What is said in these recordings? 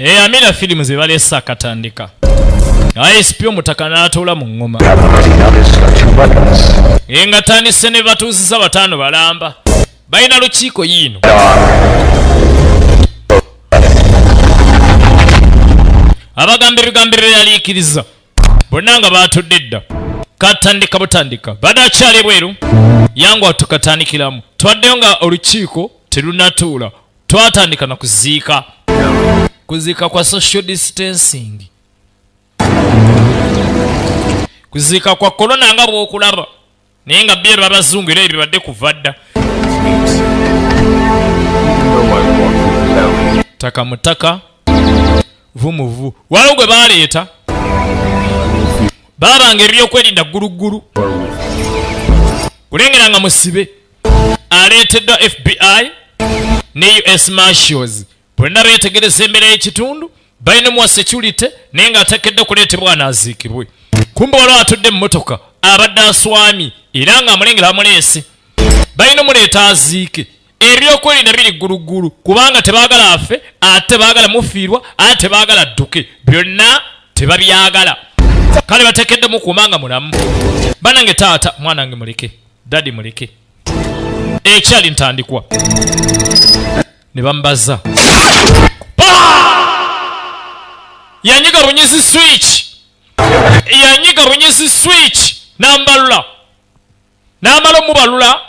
Amina filimu ze balesa akatandika. Icep omutaka n'atoola mu ngoma. Nga tandise ne batuuzisa bataano balamba. Balina lukiiko yiino. Abagamba ebigambo ebyaliikiriza bonna nga baatudde dda. Katandika butandika badde akyali bweru yangu tukatandikiramu. Twaddeyo nga olukiiko terunatuula. Twatandika na kuziika kwa social distancing. Kuziika kwa corona nga bw'okulaba naye nga byeru abazungu era ebibadde kuva dda. Taka mutaka vumuvu waliwo gwe baleeta babanga ebyokwerinda gguluggulu kulengera nga musibe aleeteddwa FBI ne US Marshals bonna beetegereza embeera y'ekitundu balina muwa security naye nga ateekeddwa kuleetebwa anaaziikibwe. Kumbe waliwo atudde mu mmotoka abadde aswami era nga amulengera amuleese balina muleeta aziike. Ebyokwerinda biri gguluggulu kubanga tebaagala afe ate baagala mufiirwa ate tebaagala dduke byonna tebabyagala. Kale bateekeddemu kumanga mulamu. Banange taata mwanange muleke dadi muleke ekyali ntandikwa ne bamubaza yanyiga bunyezi switch nambalula namala omubalula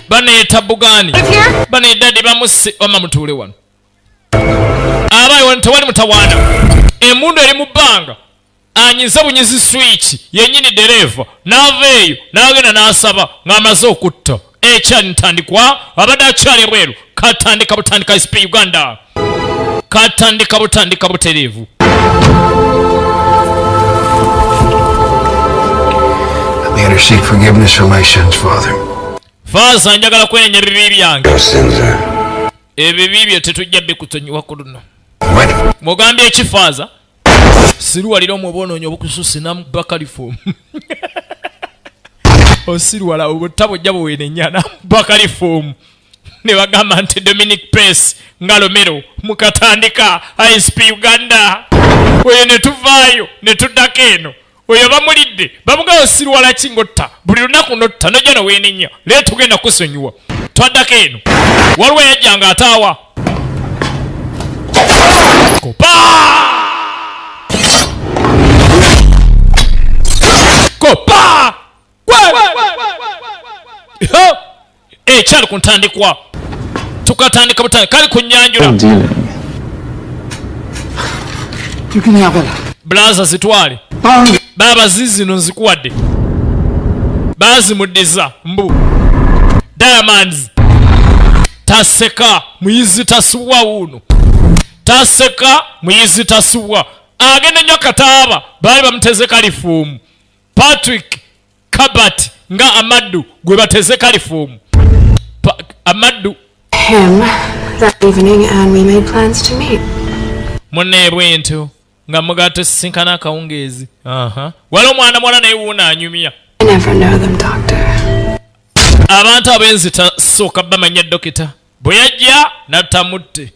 baneeta Bugani baneedadi bamusse wama mutuule wano abayi wano tewali mutawaana emundu eri mu bbanga anyiza bunyezi switch yennyini dereeva n'ava eyo n'agenda n'asaba ng'amaze okutta. Ekyali ntandikwa abadde akyali bweru katandika butandika Icep Uganda katandika butandika butereevu. I intercede forgiveness for my sins, Father. Father, njagala kwenenya ebibi byange. Ebibi byo tetujja bikutonyiwa ku luno. Mugambye eki Father? Siruwalira omubononyo obukususi namubakalifomu. Osiruwala obutabo jja buwenenya namubakalifomu. Ne bagamba nti Dominic Press ngalomero mukatandika Icep Uganda. Oyo ne tuvaayo ne tuddako eno. Oyo bamulidde bamugawo siruwala kingotta buli lunaku notta nojja nowenenya leero tugenda kusonyiwa twaddako eno waliwo yajjanga ataawa kopa ekyali ku ntandikwa tukatandika butandika kali ku nnyanjula blaza zitwale baba zizino nzikuwadde bazimuddiza mbu Diamonds taseka muyizi tasubwa wuno taseka muyizi tasubwa agenda nnyo kataaba baali bamuteze kalifuumu Patrick Kabat nga Amaddu gwe bateze kalifuumu Amaddu him that evening and we made plans to meet. Munne bwento nga mugato sinkana akawungeezi waliwo mwana mwana naye wuuna anyumya. I never know them, doctor. Abantu abenzi tasooka bamanya dokita bwe yajja natamutte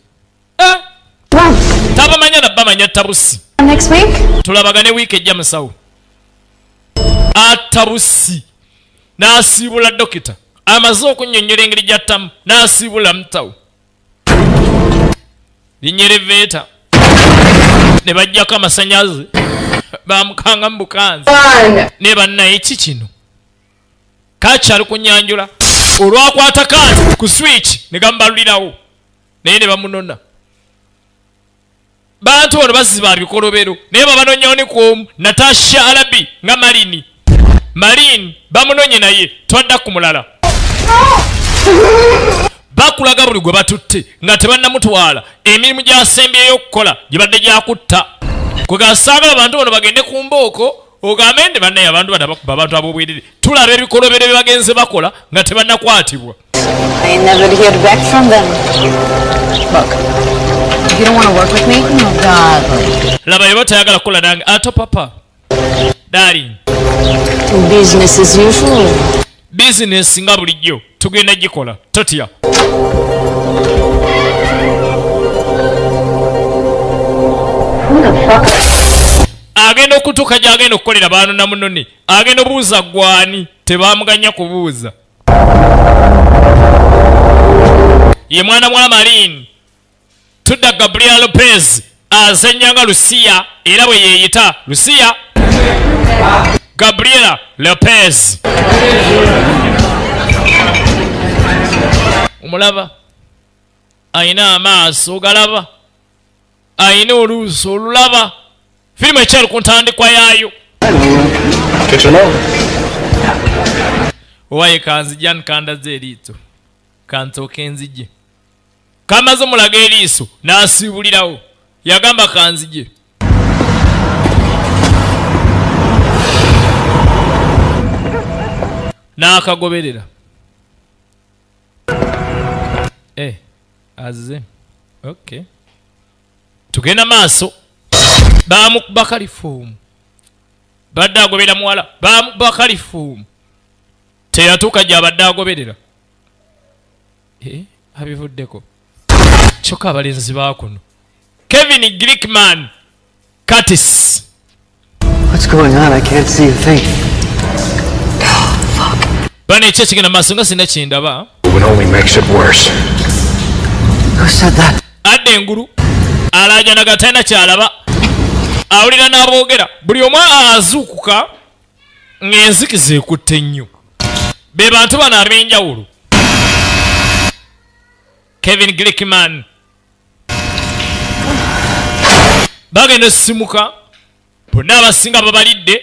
tabamanya nabamanya tabusi. Next week? Tulabagane wiiki ejja musawo atabusi n'asiibula dokita amaze okunnyonnyola engeri gy'attamu n'asiibula mutawo linyereveeta ne bajjako amasanyaze bamukanga mu bukanzi ne bannaye ki kino kakyali ku nnyanjula olwakwata kanti ku switch ne gamubalulirawo naye ne bamunona bantu bano baziba bikolobero naye babanonyawo ne kwomu Natasha Alabi nga Marine bamunonye naye twadda ku mulala bakulaga buli gwe batutte nga tebannamutwala emirimu gy'asembyeyo okukola gibadde gyakutta kwe gasaagala abantu bano bagende ku mbooko ogambe nti bannaye abantu bano bakuba abantu ab'obwerere tulaba ebikolobero bye bagenze bakola nga tebannakwatibwa. I never heard back from them. Look, if you don't want to work with me, no, darling. Laba yebo tayagala kukola nange ato papa darling. Business as usual. Business nga bulijjo tugenda gikola totya. agenda okutuuka gy'agenda okukolera baano na munone agenda obuuza gwani tebamuganya kubuuza ye mwana mwa Marine tudda Gabriel Lopez azanyanga Lucia era bwe yeeyita Lucia Gabriela Lopez omulaba ayina amaaso galaba ayina oluuso olulaba firimu ekyali ku ntandikwa yaayo owaye kanzijja nkandaza eriiso kansooke enzije kamaze omulaga eriiso n'asiibulirawo yagamba kanzije n'akagoberera azze okay tugenda maaso bamukuba kalifuumu badde agobera muwala bamukuba kalifuumu teyatuuka gy'abadde agoberera abivuddeko kyokka abalenzi baakuno Kevin Glickman Curtis. What's going on? I can't see a thing. Bane chechi kina masunga sina chindaba. It only makes it worse. Who said that? Adde nguru alaja nagatena kyalaba awulira n'aboogera buli omu azuukuka ng'enzikiza ekutte nnyo be bantu bano ab'enjawulo Kevin Glickman bagenda simuka bonna abasinga babalidde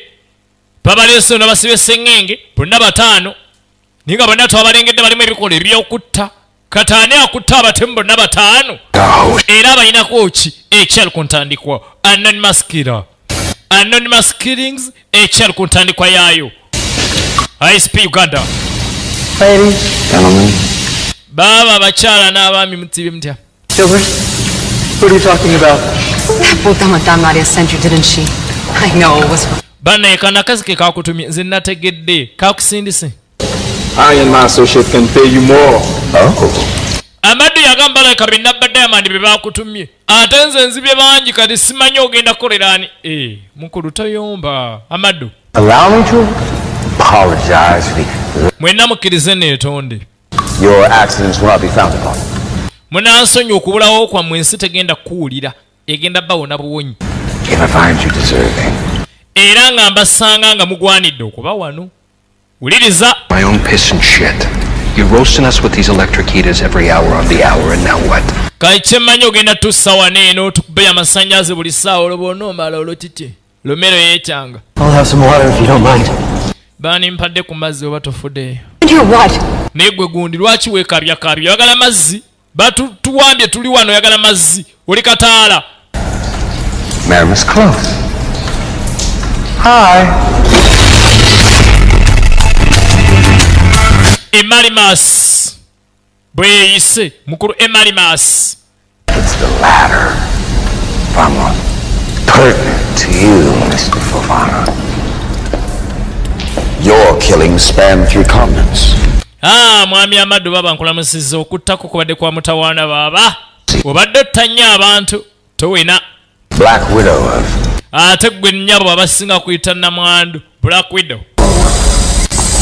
babaleese no basibe sengenge bonna bataano ninga bonna twabalengedde balimu ebikola ebyokutta kataane akutta abatemu bonna bataano era abayinako ki ekyali ku ntandikwa anonymous killings ekyali ku ntandikwa yaayo Icep Uganda. Ladies, gentlemen, baba abakyala n'abaami mutibe mutya Gilbert, what are you talking about? That both Madame Nadia sent you, didn't she? I know it was. bana ekana kazi ke kakutumye nze nategedde kakusindise I and my associate can pay you more. Oh. Amadu yagamba like abinabba Diamond be bakutumye ate nze nzibye bangi kati simanyi ogenda kukoleraani mukulu toyomba Amadu. Allow me to apologize for mwenna mukkirize neetonde your accidents will not be found upon. munansonyi okubulawo kwammwe ensi tegenda kuwulira egenda bawona buwonyi If I find you deserving. era nga mbasanga nga mugwanidde okuba wano wuliriza My own piss and shit. You're roasting us with these electric heaters every hour of the hour, and now what? kale kyemmanyi ogenda tussa waneeno tukube amasannyalaze buli ssaawa olwo bw'onoomala olwo kiki lumero yeekyanga I'll have some water if you don't mind. baani mpadde ku mazzi oba tofuddeeyo You're what? naye gwe gundi lwaki weekabyakabya oyagala mazzi batuwambye tuli wano oyagala mazzi oli kataala Madam is close. Hi. Emalimas bwe yeeyise mukulu Emalimas. It's the latter. Far more pertinent to you, Mr. Fofana. Your killing spanned 3 continents. mwami Amaddu baba nkulamusizza okuttako kubadde kwa mutawaana baaba obadde ottannya abantu towena Black Widow of ate gwe nnyabo abasinga kuyita namwandu Black Widow.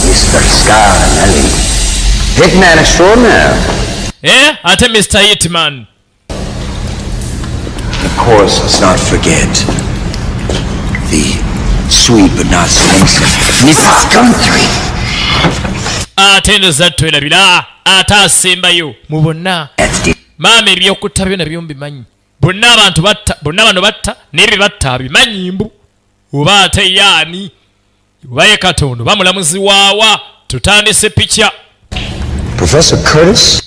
Mr. Scarnelli. Hitman extraordinaire. Ate Mr. Hitman. Of course, let's not forget the sweet but not so innocent Mrs. Country. Ate eno zattu erabira ate asembayo mu bonna maama ebyokutta byo nabyo mbimanyi bonna abantu batta bonna bano batta n'ebyo batta abimanyi mbu oba ate yaani oba ye Katonda oba mulamuzi waawa tutandise picha. Professor Curtis?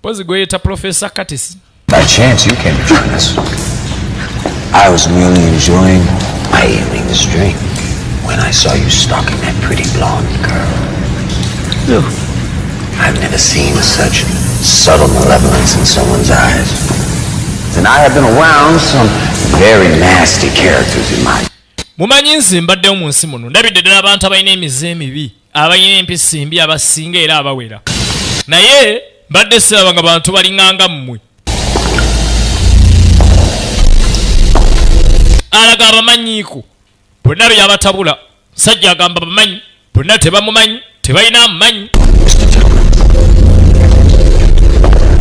Pozi gweyita Professor Curtis. By chance, you came to join us. I was merely enjoying my evening's drink when I saw you stalking that pretty blonde girl. Look, I've never seen such subtle malevolence in someone's eyes. And I have been around some very nasty characters in my... Mumanyi nze mbaddewo mu nsi muno ndabidde ddala abantu abalina emize emibi abalina empisa embi abasinga era abawera naye mbadde siraba nga bantu balinganga mmwe alaga abamanyiiko bonna byabatabula sajja agamba bamanyi bonna tebamumanyi tebalina amumanyi.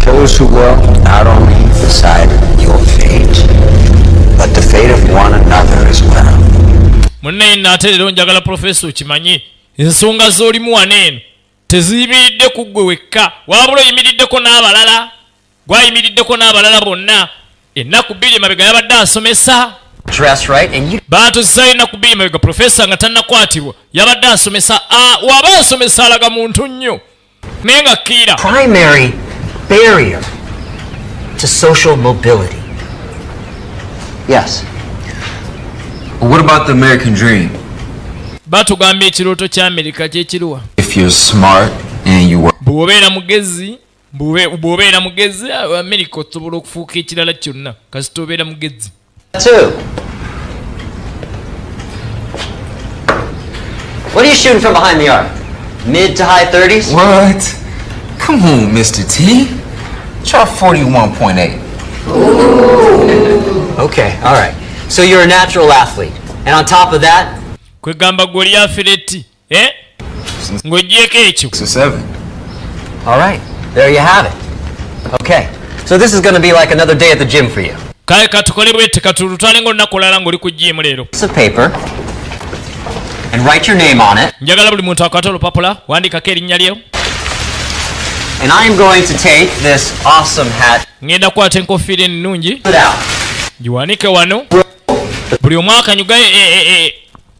Those who will not only decide your fate, but the fate of one another as well. Munne nate lero njagala professor okimanyi ensonga z'olimu waneeno teziyimiridde ku ggwe wekka wabula oyimiriddeko n'abalala gwayimiriddeko n'abalala bonna ennaku bbiri emabega yabadde asomesa baatuzzayo ennaku bbiri emabega profesa nga tannakwatibwa yabadde asomesa waba asomesa alaga muntu nnyo naye nga kiira primary barrier to social mobility. Yes. But what about the American dream? batugambye ekirooto kya Amerika kyekiruwa If you're smart and you work. bw'obeera mugezi Amerika osobola okufuuka ekirala kyonna kasita obeera mugezi. Two. What are you shooting from behind the arc? Mid to high 30s? What? Come on, Mr. T. Try 41.8. Okay, all right. So you're a natural athlete. And on top of that, kwegamba gwoli afireti ng'ogyeko ekyo 6 or 7. all right, there you have it. Okay, so this is going to be like another day at the gym for you. kale katukole bwete katulutwale ng'olunaku olala ng'oli ku gym leero. Piece of paper and write your name on it. njagala buli muntu akwate olupapula wandikako erinnya lyo. And I am going to take this awesome hat, ngenda kukwata enkofiira ennungi put it out. giwanike wano buli omu akanyuga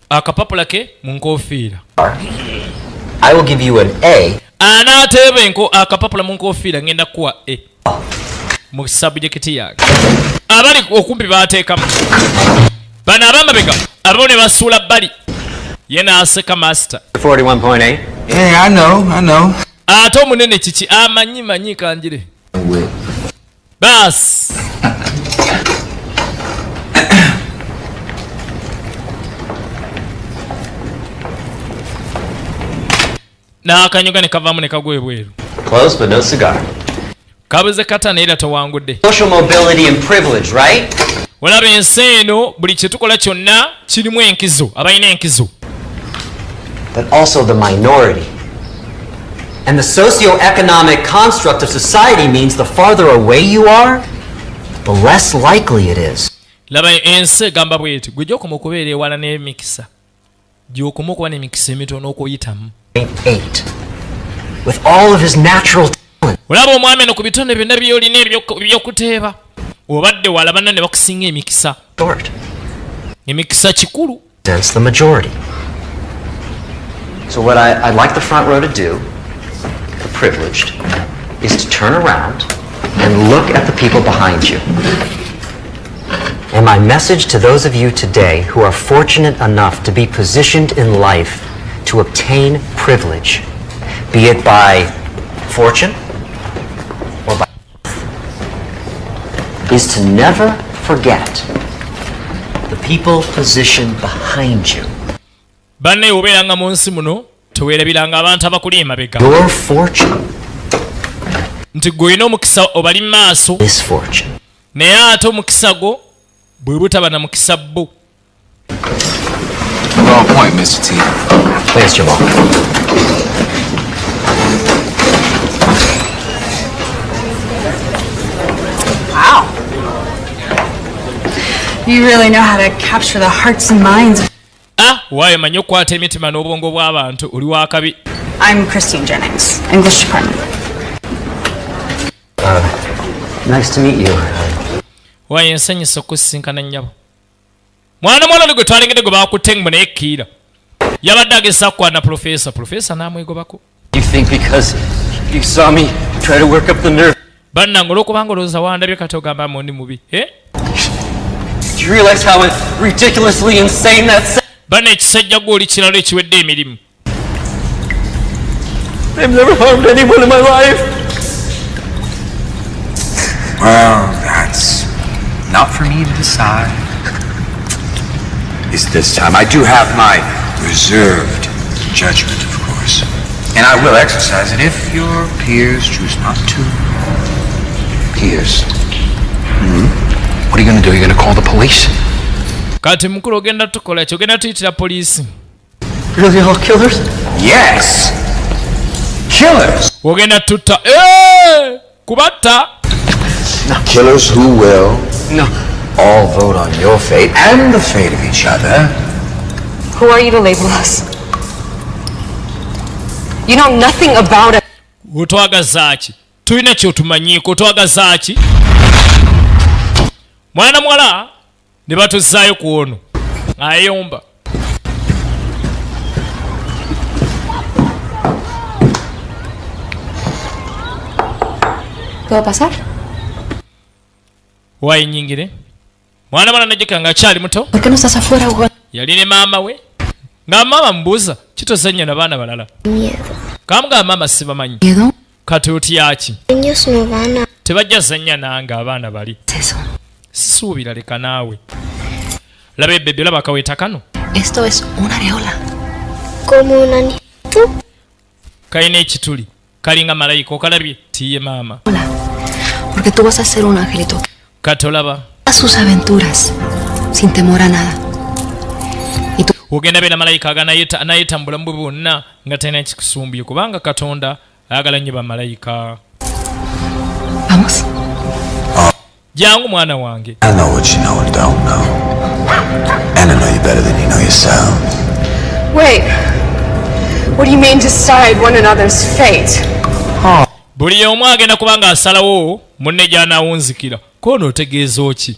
akapapula ke mu nkofiira. I will give you an A. anaateeba akapapula mu nkofiira ngenda kuwa mu sabjekiti yake abali okumpi baateekamu bano abamabega ababo ne basuula bbali ye n'aseka master 41.8. Yeah, I know. ate omunene kiki amanyi kanjire baasi n'akanyuga ne kavaamu ne kagwa ebweru. Close, but no cigar. kabuze kata naye era towangudde. Social mobility and privilege, right? olaba ensi eno buli kye tukola kyonna kirimu enkizo abalina enkizo. But also the minority. And the socio-economic construct of society means the farther away you are, the less likely it is. laba ensi egamba bweti gwe gyokoma okubeera ewala n'emikisa gyokoma okuba n'emikisa emitono okuyitamu. 8. With all of his natural talent. olaba omwami eno ku bitonde byonna byolina ebyokuteeba obadde walabana ne bakusinga emikisa. Short. emikisa kikulu. That's the majority. So what I'd like the front row to do, the privileged, is to turn around and look at the people behind you. And my message to those of you today who are fortunate enough to be positioned in life to obtain privilege, be it by fortune or by wealth, is to never forget the people positioned behind you. banne obeeranga mu nsi muno teweerabiranga abantu abakuli emabega Your fortune nti gw'olina omukisa obali mu maaso is fortune. naye ate omukisa gwo bwe butaba na mukisa bbo. Wrong point, Mr. T. Thanks, Jamal. Wow. You really know how to capture the hearts and minds of... waayo manyi okukwata emitima n'obwongo bw'abantu oli wakabi. I'm Christine Jennings, English department. Nice to meet you. waayo ensanyusa okusisinkana nnyabo. mwana oli gwe twalengedde gwe baakutte mbu naye kiira yabadde agesa kukwana profesa n'amwegobako. You think because you saw me try to work up the nerve? bannange olw'okubanga olowooza wandabye kati ogamba ndi mubi. Do you realize how ridiculously insane that's? banna ekisajja gw'oli kiralo ekiwedde emirimu. I've never harmed anyone in my life. Well, that's not for me to decide. It's this time. I do have my reserved judgment, of course. And I will exercise it if your peers choose not to. Peers? What are you going to do? You're going to call the police? kati mukulu ogenda tukola ki ogenda tuyitira poliisi Really all killers? Yes! Killers! ogenda tutta kubatta Killers who will all vote on your fate and the fate of each other. Who are you to label us? You know nothing about it. otwagazaaki tulina kyotumanyiiko otwagazaaki mwana muwala ne batuzaayo ku ono ayomba ¿Puedo pasar? wayinyingire mwana mwana najjeka nga akyali muto ¿Por qué no estás afuera jugando? yali ne maama we nga maama mubuuza kitozannya na baana balala Miedo. kamugamba maama sibamanyi ¿Miedo? kati otyaki Niños no van a... tebajja zannya nange abaana bali ¿Qué es eso? sisuubira leka naawe laba ebbebi olaba akaweeta kano Esto es una areola. como un anito. kalina ekituli kalinga malayika okalabye tiye maama Hola. Porque tú vas a ser un angelito. kati olaba A sus aventuras. Sin temor a nada. Y tú ogenda beera malayika anayeta mu bulamu bwe bwonna nga talina kikusumbye kubanga katonda ayagala nnyo bamalayika vamos. jangu mwana wange I know what you know and don't know. And I know you better than you know yourself. Wait. What do you mean decide one another's fate? buli omu agenda kubanga asalawo munne gy'anaawunzikira koono otegeeza ki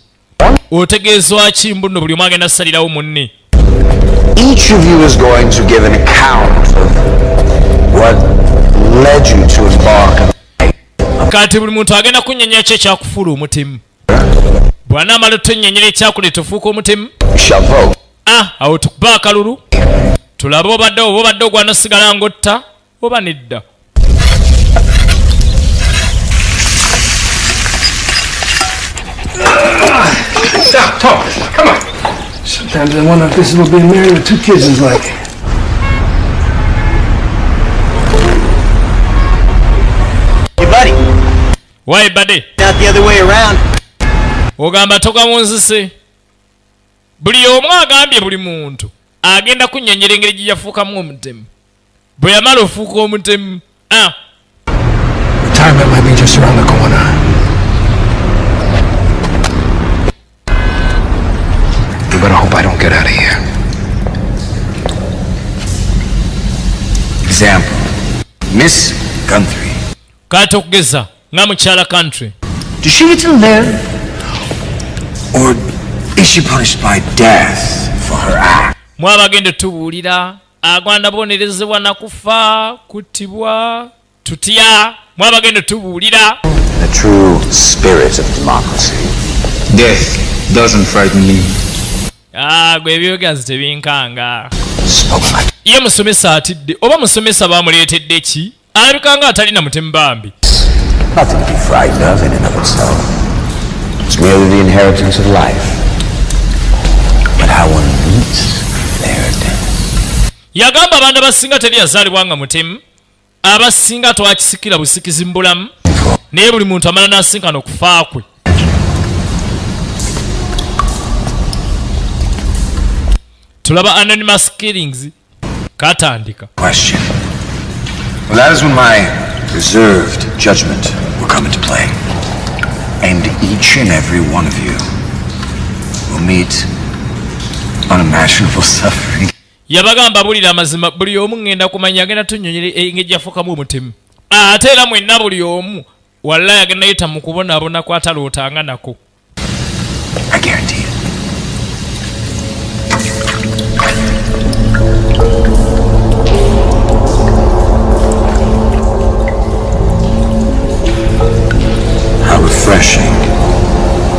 otegeezwa ki mbuno buli omu agenda asalirawo munne Each of you is going to give an account of what led you to embark on kati buli muntu agenda kunnyonnyola ki ekyakufuula omutemu bw'anaamala otunnyonnyola ekyakuleeta ofuuka omutemu you shall vote. awo tukuba akalulu tulabe oba obadde ogwanasigala ng'otta oba nedda Stop, talk. Come on. Sometimes I wonder if this is what being married with 2 kids is like. Hey, buddy. wayi badde Not the other way around. ogamba togamunzise buli omu agambye buli muntu agenda kunnyonnyola engeri gye yafuukamu omutemu bwe yamala ofuuka omutemu Retirement might be just around the corner. You better hope I don't get out of here. Example. Miss Guthrie. kati okugeza nga mukyala country Does she get to live? Or is she punished by death for her act? mwabagenda tubuulira agwanda bonerezebwa nakufa kuttibwa tutya mwabagenda tubuulira The true spirit of democracy. Death doesn't frighten me. gwe ebyogazi tebinkanga Spoken like ye musomesa atidde oba musomesa bamuleetedde ki alabikanga atalina mutemu bambi nothing to be frightened of in and of itself. It's merely the inheritance of life. But how one meets their death. yagamba abaana abasinga teri yazaalibwa nga mutemu abasinga twakisikira busikizi mu bulamu naye buli muntu amala n'asinkana okufa kwe tulaba anonymous killings katandika Question. Well, that is when my reserved judgment will come into play. And each and every one of you will meet unimaginable suffering. yabagamba bulira amazima buli omu ngenda kumanya agenda tunnyonnyola engeri gyafuukamu omutemu ate era mwenna buli omu wallahi agenda yita mu kubonaabona kwatalootanga nako I guarantee it. How refreshing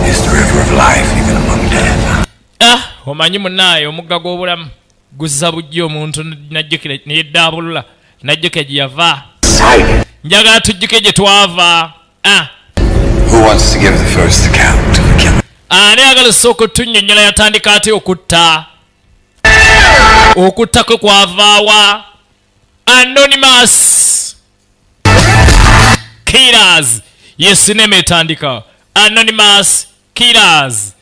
is the river of life even among death. omanyi munaaye omugga gw'obulamu guzza bujja omuntu najjukira neyeddaabulula najjukira gye yava njagala tujjuke gye twava Who wants to give the first account of the killing? ani agala osooka otunnyonnyola yatandika ate okutta kwe kwavaawa anonymous killers ye sinema etandika anonymous killers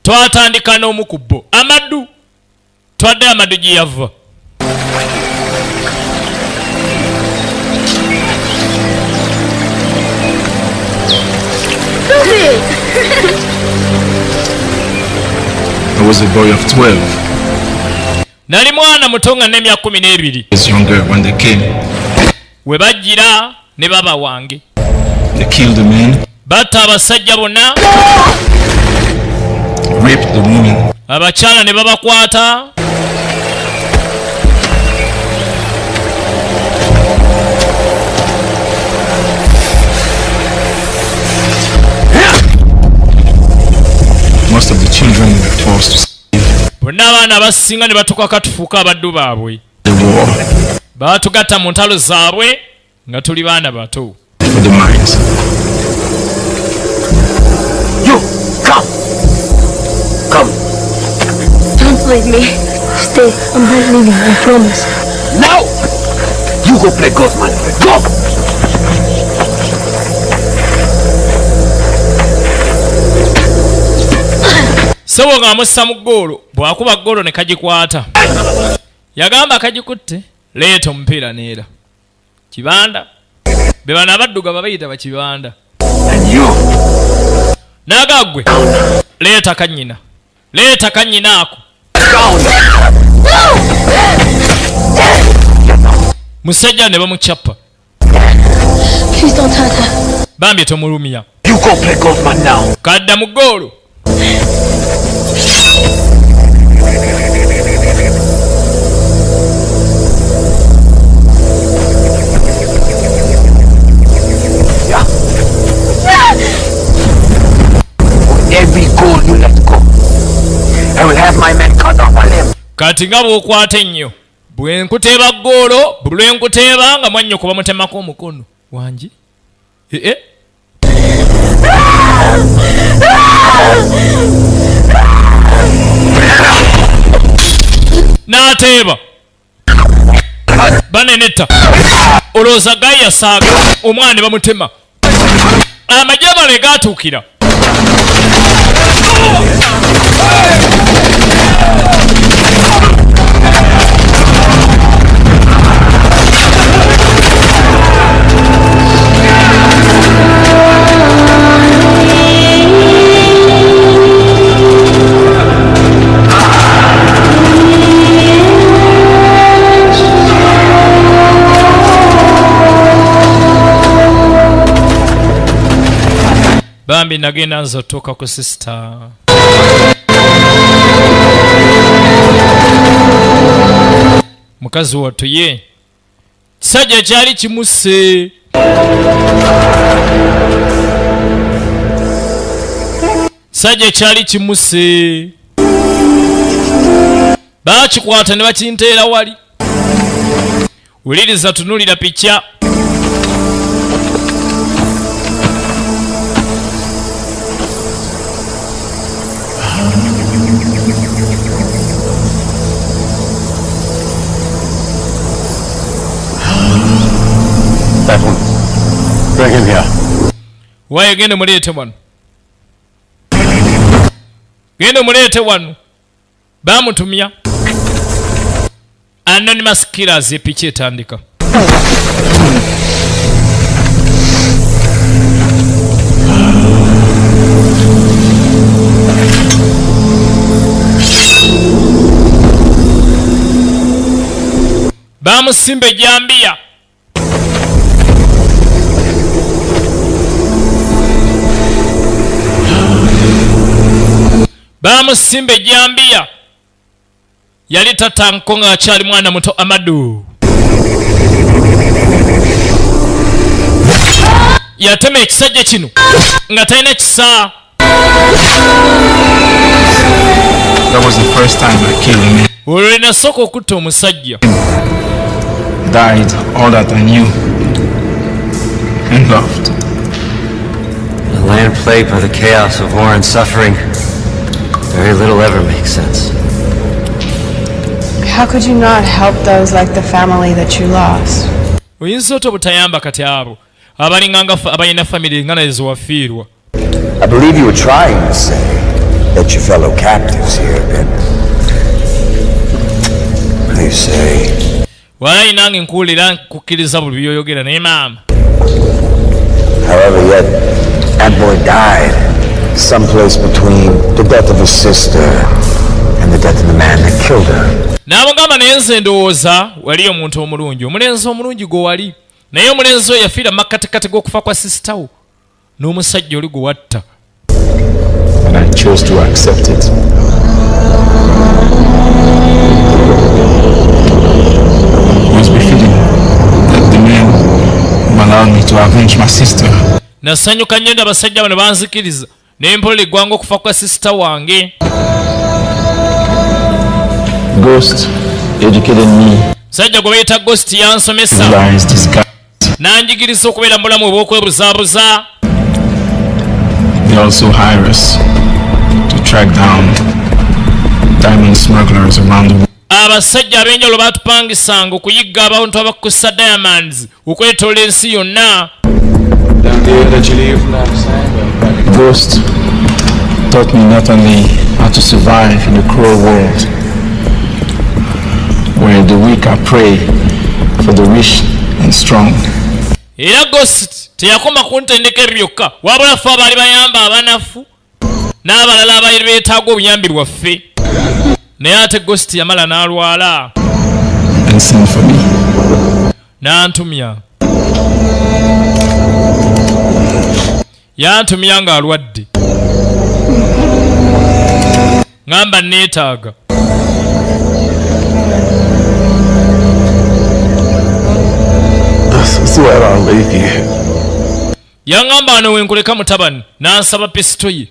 twatandika n'omukubbo amaddu twadde amaddu gye yava I was a boy of 12. nali mwana muto nga n'emyaka 12 I was younger when they came. we bajjira ne baba wange They killed the men, batta abasajja bonna raped the women, abakyala ne babakwata most of the children were forced to save bonna abaana abasinga ne batuuka katufuuka abaddu baabwe the war baatugatta mu ntalo zaabwe nga tuli baana bato for the mines. You, come! Come. Don't leave me. Stay. I'm not leaving, I promise. Now! You go play golf, my friend. Go! sebo ng'amussa mu ggoolo bw'akuba ggoolo ne kagikwata yagamba kagikutte leeta omupiira neera kibanda be bano abadduga babayita bakibanda n'agaggwe leeta kannyina ako musajja ne bamucappa Please don't hurt her. bambye tomulumya You go play golf, man, now. kadda mu ggoolo Every goal you let go, I will have my men cut off a limb. kati nga bw'okwata ennyo bwe nkuteeba ggoolo buli lwe nkuteeba nga mwannyoko bamutemako omukono wangi n'ateeba banenetta olowooza gayi yasaaga omwana ne bamutema amajabale gaatuukira bambi nagenda nzotuuka ku sisita mukazi wattu ye kisajja kyali kimuse kisajja kyali kimuse baakikwata ne bakinteera wali wuliriza tunulira picha That one. Bring him here. waye genda muleete wano genda muleete wano baamutumya anonymous killers epiki etandika baamusimba ejambiya baamusimba ejambiya yali tatanko nga akyali mwana muto amadu yatema ekisajja kino nga talina kisa That was the first time I killed a man. olwo linasooka okutta omusajja Died all that I knew and loved. A land plagued by the chaos of war and suffering. Very little ever makes sense. How could you not help those like the family that you lost? oyinza oti obutayamba kati abo abalinganga abalina famire nga nazo wafiirwa I believe you were trying to say let your fellow captives hear a bit. They say. Wala inange nkulira kukkiriza buli byoyogera naye maama. However, yet that boy died someplace between the death of his sister and the death of the man that killed her. N'amugamba naye nze ndowooza wali omuntu omulungi, omulenzi omulungi gwe wali, naye omulenzi oyo yafiira makatikati g'okufa kwa sisita wo n'omusajja oli gwe watta. And I chose to accept it. It was befitting that the man who allowed me to avenge my sister. Nasanyuka nnyo abasajja bano banzikiriza ne mpola eggwanga okufa kwa sisita wange. Ghost educated me. Sajja gwe bayita Ghost yansomesa n'anjigiriza okubeera mulamu obw'okwebuzaabuza. They also hire us to track down diamond smugglers around the world. Abasajja ab'enjawulo baatupangisanga okuyigga abantu abakusa diamonds okwetoola ensi yonna. Ghost taught me not only how to survive in the cruel world where the weak are prey for the rich and strong. Era Ghost teyakoma kuntendeka byokka, wabula ffe abaali bayamba abanafu n'abalala abaali beetaaga obuyambi bwaffe. Naye ate Ghost yamala n'alwala n'antumya. Yantumya ng'alwadde ngamba neetaaga. Yaŋŋamba wano wenkuleka mutabani n'ansaba pisito ye.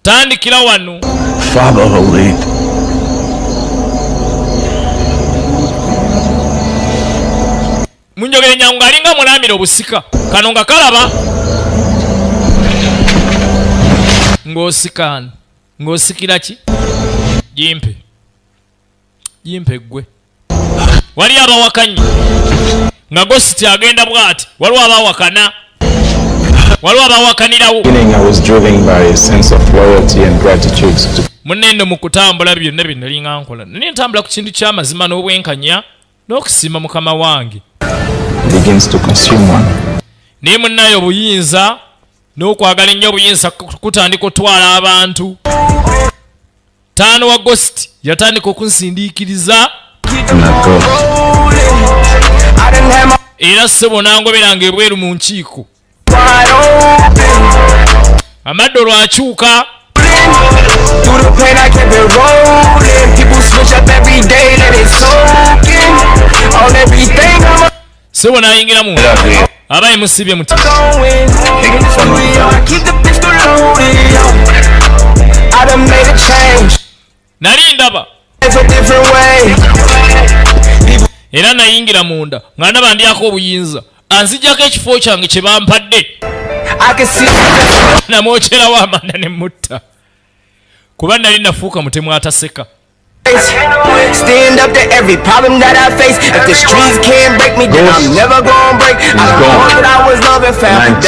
Tandikira wano. Munjogere nyangu ng'alinga mulambira obusika kano nga kalaba ng'osikaana ng'osikira ki? Jimpe gwe wali abawakanyi nga Ghost agenda bw'ati, waliwo abawakana, waliwo abawakanirawo. Munendo mu kutambula byonna bye nali nga nkola naye ntambula ku kintu ky'amazima n'obwenkanya n'okusiima mukama wange. Naye munnayo obuyinza n'okwagala ennyo obuyinza kutandika otwala abantu. Taano wa Ghost yatandika okunsindiikiriza era ssebo nangoberanga ebweru mu nkiiko. Amaddo lwakyuka ssebo nayingira mu abaye musibye muti nali ndaba era nayingira munda nga ndaba ndyako obuyinza anzijjako ekifo kyange kye bampadde namwokyerawo amanda ne mutta kuba nali nafuuka mutemu ataseka. Stand up to every problem that I face. If the streets can't break me, then I'm never gonna break. I was loving found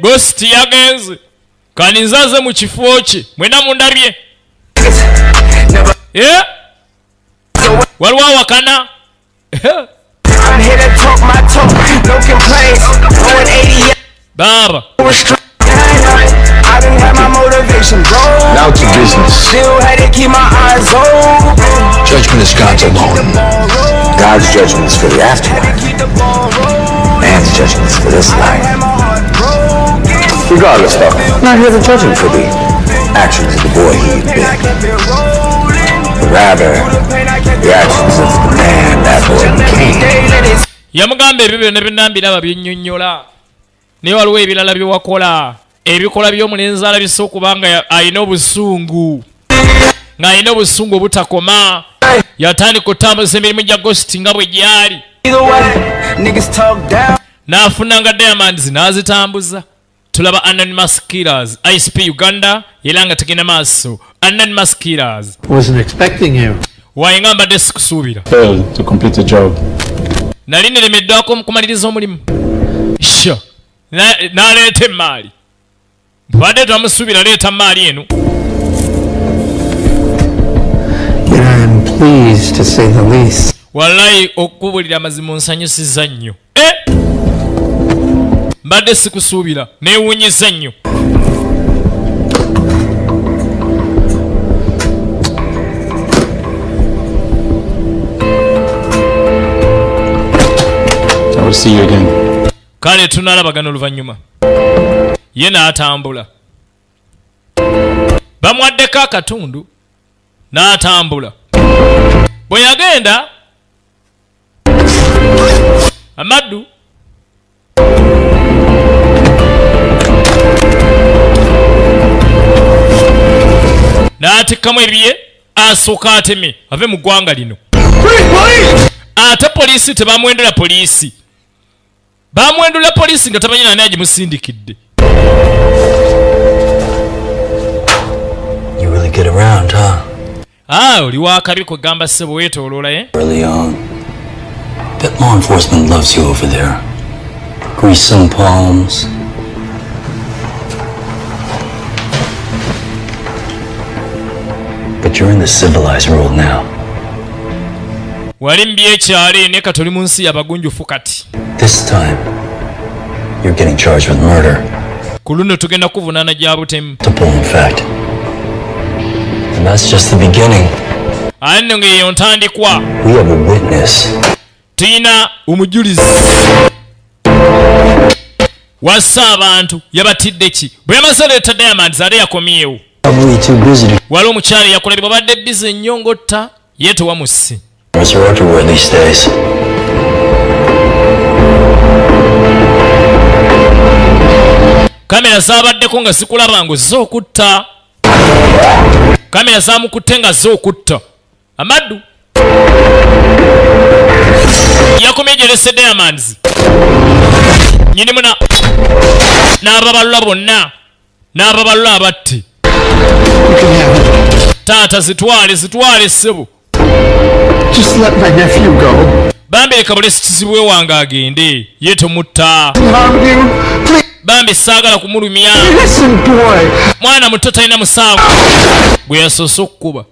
Ghost yagenze kani nzaze mu kifo kye mwena mundabye. Waliwo awakana. I'm here to talk my talk, no complaints. Going 80. Baba. I didn't have my motivation, bro. Now to business. Still had to keep my eyes open. Judgment is God's alone. God's judgment is for the afterlife. Man's judgment is for this life. Regardless, though, I'm not here to judge him for the actions of the boy he bit, but rather the actions of the man that boy became. Yamugamba ebyo byonna byonnambiraba byennyonnyola naye waliwo ebirala byewakola ebikola by'omulenzi alabise okubanga alina obusungu ng'alina obusungu obutakoma yatandika okutambuza emirimu gya Ghost nga bwe gyali n'afunanga diamonds n'azitambuza. Tulaba Anonymous Killers Icep Uganda era nga tegenda maaso. Anonymous Killers Wasn't expecting you. wayinga mbadde sikusuubira. Failed to complete the job. Nali neremeddwako mu kumaliriza omulimu. N'aleeta emmaali badde twamusuubira leeta maali eno. I'm pleased to say the least. Wallahi okubulira amazima nsanyusiza nnyo. Mbadde sikusuubira neewuunyiza nnyo. I will see you again. Kale tunalabagana oluvannyuma. Ye n'atambula. Bamwaddeko akatundu n'atambula. Bwe yagenda Amaddu n'atikkamu ebiye asooka ateme ave mu ggwanga lino. Ate poliisi tebamwendula poliisi. Bamwendula poliisi nga tamanyi nani agimusindikidde. You really get around, huh? Oli wakabi kugamba ssebo weetooloola Early on. Bet law enforcement loves you over there. Grease some palms. But you're in the civilized world now. Wali mbyekyalo ne katoli mu nsi y'abagunjufu kati. This time, you're getting charged with murder. Ku luno tugenda kuvunaana gya butemu. In fact. And that's just the beginning. Nno ng'eyo ntandikwa. We have a witness. Tuyina omujulizi. Wassa abantu yabatidde ki? Bwe yamaze leeta Diamonds ate yakomyewo. Wali omukyala yakolebwa badde bize nnyo ng'otta ye tewamusse. These days. Kamera zaabaddeko nga zikulaba ngo z'okutta. Kamera zaamukutte nga z'okutta. Amaddu yakomye gyerese Diamonds. Nyinimu n'ababalula bonna n'ababalula abatti. Taata zitwale ssebo. Just let my nephew go. Bambi leka bulesi kizibwe wange agende ye tomutta. Bambi saagala kumulumya. Mwana muto talina musango gwe yasoose okkuba.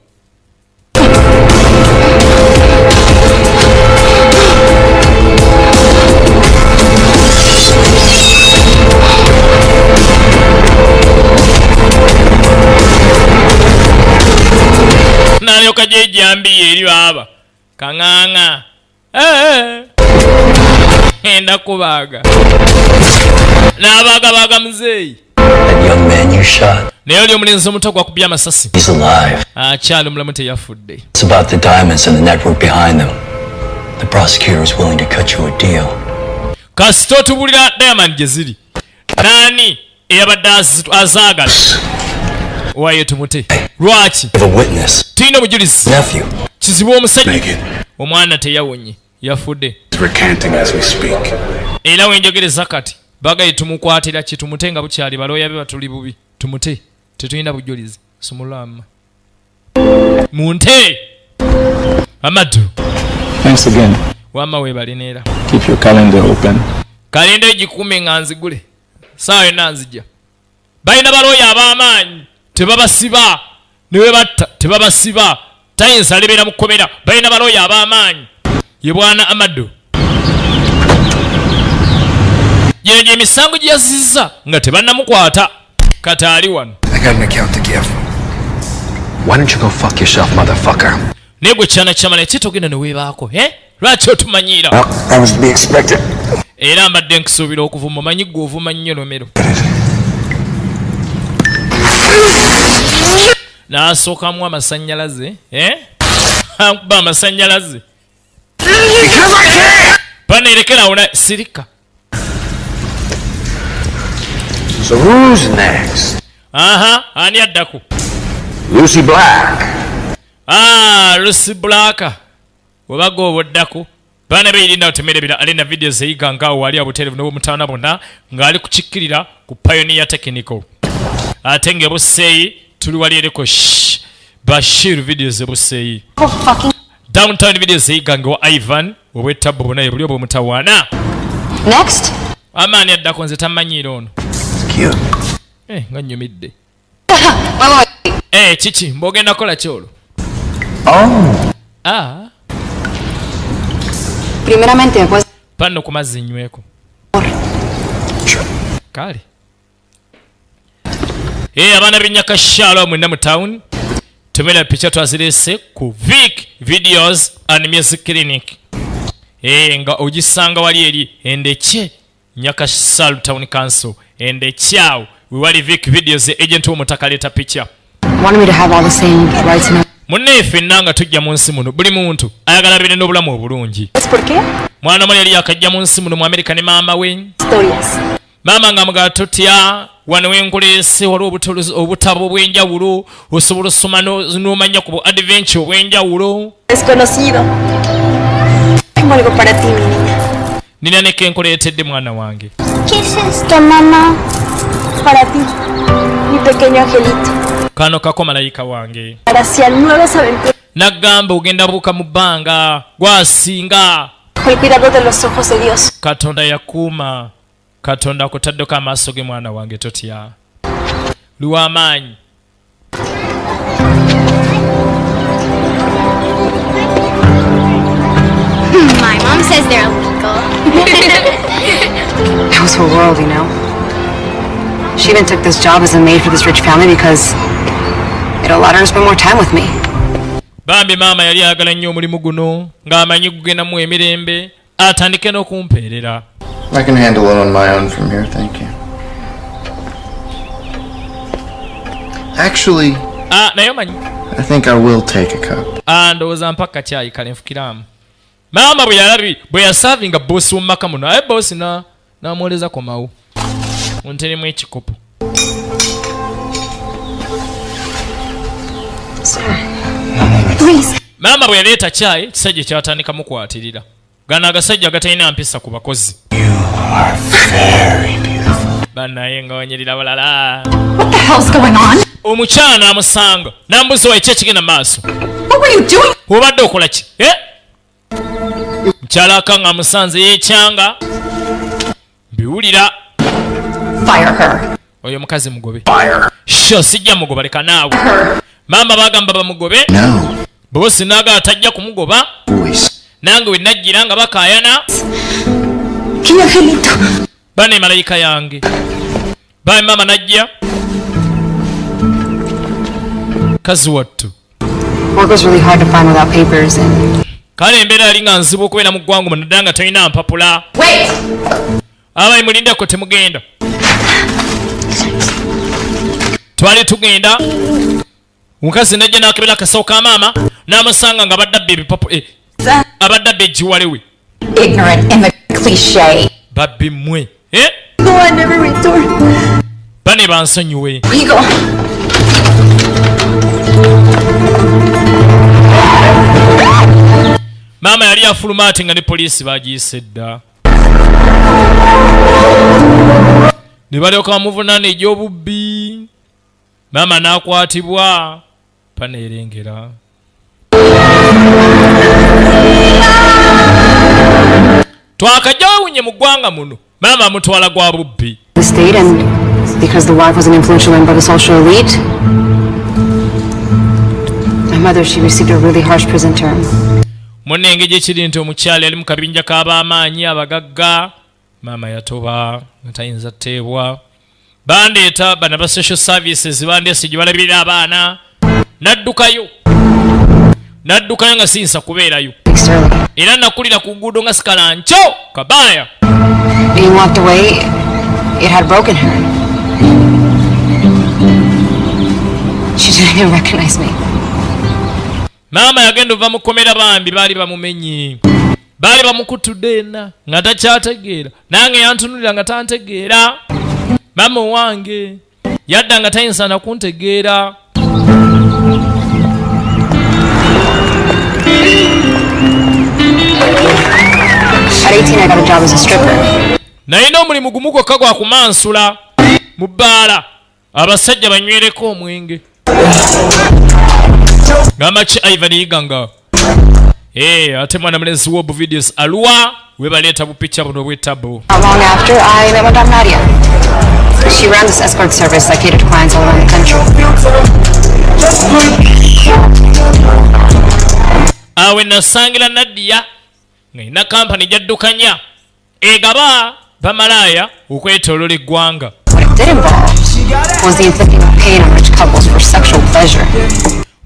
Nalyoka gyejambiye eri baaba kaŋŋaŋa. Enda kubaaga n'abaagabaaga muzeeyi. Naye oli omulenzi omuto gwakubye amasasi. Akyali omulamu teyafudde. It's about the diamonds and the network behind them. The prosecutor is willing to cut you a deal. Kasita otubulira Diamond gye ziri. Naani eyabadde azaagala? Waye tumute. Lwaki? Tuyina obujulizi. Kizibu omusajja. Omwana teyawonye. Yafudde. Era wenjogereza kati bagaye tumukwatira ki tumute nga bukyali balooya be batuli bubi. Tumute. Tetulina bujulizi. Sumulama. Munte. Amaddu. Thanks again. Wama webalinera. Keep your calendar open. Kalenda egikuume nga nzigule. Saawa yonna nzija. Balina balooya ab'amaanyi. Tebabasiba. Newe batta. Tebabasiba. Tayinza alebera mu kkomera. Balina balooya ab'amaanyi. Ye bwana Amaddu. Gino gye emisango gye yazizza nga tebannamukwata. Kati ali wano. I got an account to give. Why don't you go fuck yourself, motherfucker? Naye gwe kyana kyamala kitogenda ne weebaako. Lwaki otumanyiira? That was to be expected. Era mbadde nkusuubira okuvuma manyi gwe ovuma nnyo Romero. N'asookamu amasannyalaze. Ankuba amasannyalaze. Paneerekerawo na sirika. So who's next? Ani addako? Lucy Black. Lucy Black. Webaga oboddako. Baana beyirinda otemerebera alina videos eyiga ngaawo wali abuterevu n'obumutaana bonna ng'ali kukikkirira ku Pioneer Technical. Ate ng'ebusseeyi tuli wali ereko Bashir videos ebusseeyi. Downtown videos eyiga ngewa Ivan obwettabbo bonna ebuli obwomutawaana. Next? Amaani addako nze tamanyiira ono. nga nnyumidde. Kiki mbogenda kola kyolo. Primeramente me puedes... Pano ku mazzi nyweko. Kale. Abaana b'Enyakashala mwenna mu town. Tumira picha twazirese ku Vic Videos and Music Clinic. Nga ogisanga wali eri Endekye Nyakashala Town Council. Endekyawo wali Vic Videos agent w'omutaka leeta picha. Wanted me to have all the same rights and... Munneefe nanga tujja mu nsi muno buli muntu ayagala bire n'obulamu obulungi. Mwana mwe yali akajja mu nsi muno mu Amerika ne maama we. Maama nga mga tutya wano wenkuleese waliwo obutabo bw'enjawulo osobola osoma n'omanya ku adventure obw'enjawulo. Nina ne kenkuleetedde mwana wange. ¿Qué es esto, mamá? Para ti, mi pequeño angelito. Kano kako malayika wange. Hacia nuevas aventuras. Nagamba ogenda buuka mu bbanga gwasinga. El cuidado de los ojos de Dios. Katonda yakuuma. Katonda akutaddeko amaaso ge mwana wange totya. Luwamaanyi. My mom says they're illegal. That was her world, you know. She even took this job as a maid for this rich family because it allowed her to spend more time with me. Bambi maama yali ayagala nnyo omulimu guno ng'amanyi gugendamu emirembe atandike n'okumpeerera. I can handle it on my own from here, thank you. Actually, I think I will take a cup. Ndowooza mpaka kyayi kale nfukiramu. Maama bwe yasavinga boosi w'omumaka muno aye boosi n'amwoleza komawo onteremu ekikopo. Maama bwe yaleeta kyayi kisajja kyatandika mukwatirira. Gano agasajja gatalina mpisa ku bakozi. Bannaye nga wanyirira balala. What the hell's going on? Omukyala n'amusanga n'ambuza wa ekyo ekigenda maaso. What were you doing? Obadde okola ki? Mukyala akanga amusanze yeekyanga. Biwulira. Fire her. Oyo mukazi mugobe. Sho sijja mugoba leka naawe. Maama bagamba bamugobe. Boosi n'agala tajja kumugoba. Nange we najjira nga bakaayana. Bane malayika yange. Bae mama najja. Kazi wattu. Work was really hard to find without papers and... Kale embeera yali nga nzibu okubeera mu ggwanga muno ddala nga talina mpapula. Wait! Abayi mulindeko temugenda. Twali tugenda. Omukazi najja n'akebera akasawo ka maama n'amusanga nga badde abba ebipapula. Abadde abba ejjiwale we. Ignorant in the cliché. Babbi mmwe. No, I never returned. Bane bansonyiwe. Where you go? Maama yali afuluma ate nga ne poliisi bagiyise dda. Ne balyoka bamuvunaana egy'obubbi. Maama n'akwatibwa paneerengera. Twakajja wawunye mu ggwanga muno. Maama amutwala gwa bubbi. The state, and because the wife was an influential member of the social elite, my mother, she received a really harsh prison term. Munenge gye kiri nti omukyala yali mu kabinja k'ab'amaanyi abagagga. Maama yatoba nga tayinza tteebwa. Bandeeta bana ba social services bandeese gye balabirira abaana. Naddukayo nga siyinza kubeerayo. Era nakulira ku nguudo nga sikalanco kabaaya. Being locked away, it had broken her. She didn't even recognize me. Maama yagenda ova mu kkomera bambi baali bamumenye. Baali bamukutudde ena nga takyategeera. Nange yantunulira nga tantegeera. Maama wange yadda nga tayinza na kuntegeera. At 18, I got a job as a stripper. Nalina omulimu gumu gwokka gwa kumansula mu bbaala abasajja banywereko omwenge. Gamba ki Ivan Yiganga. Ate mwana mulezi w'obu videos aluwa we baleeta bupicha buno bw'ettabo. Not long after, I met Madame Nadia. She ran this escort service that catered to clients all around the country. Awe nasangira Nadia ng'ina kampani jaddukanya egaba bamalaya okwetoolola eggwanga. What it did involve was the inflicting of pain on rich couples for sexual pleasure.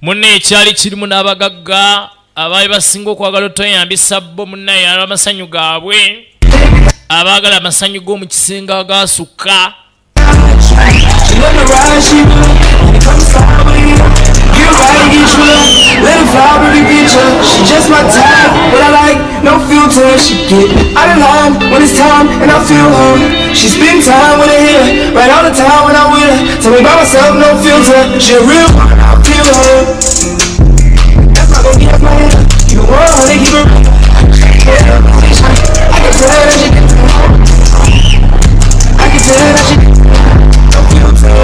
Munne ekyali kirimu n'abagagga abaali basinga okwagala otoyambisa bo munnaye amasanyu gaabwe abaagala amasanyu g'omu kisenga agaasukka. Let her fly every picture. She just my type, but I like no filter. She get out of line when it's time, and I feel her. She spend time with a hitter, right all the time when I'm with her. Tell me about myself, no filter. She a real one, I feel her. That's not gonna get my head. You the one, they keep her. I can tell that she. I can tell that she. No filter.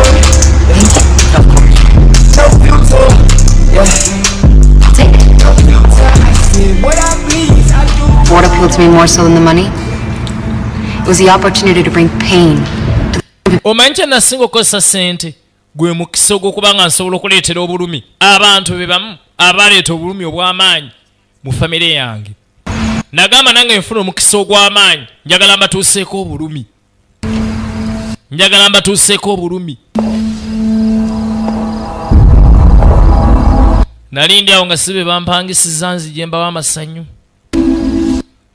No filter. Yeah. What appealed to me more so than the money? It was the opportunity to bring pain. Omanyi kye nasinga okukozesa ssente gwe mukisa ogw'okubanga nsobola okuleetera obulumi abantu be bamu abaleeta obulumi obw'amaanyi mu famire yange. Nagamba nange nfuna omukisa ogw'amaanyi njagala mbatuuseeko obulumi. Njagala mbatuuseeko obulumi. Nalindi awo nga sibe bampangisiza nzije mbawa amasanyu.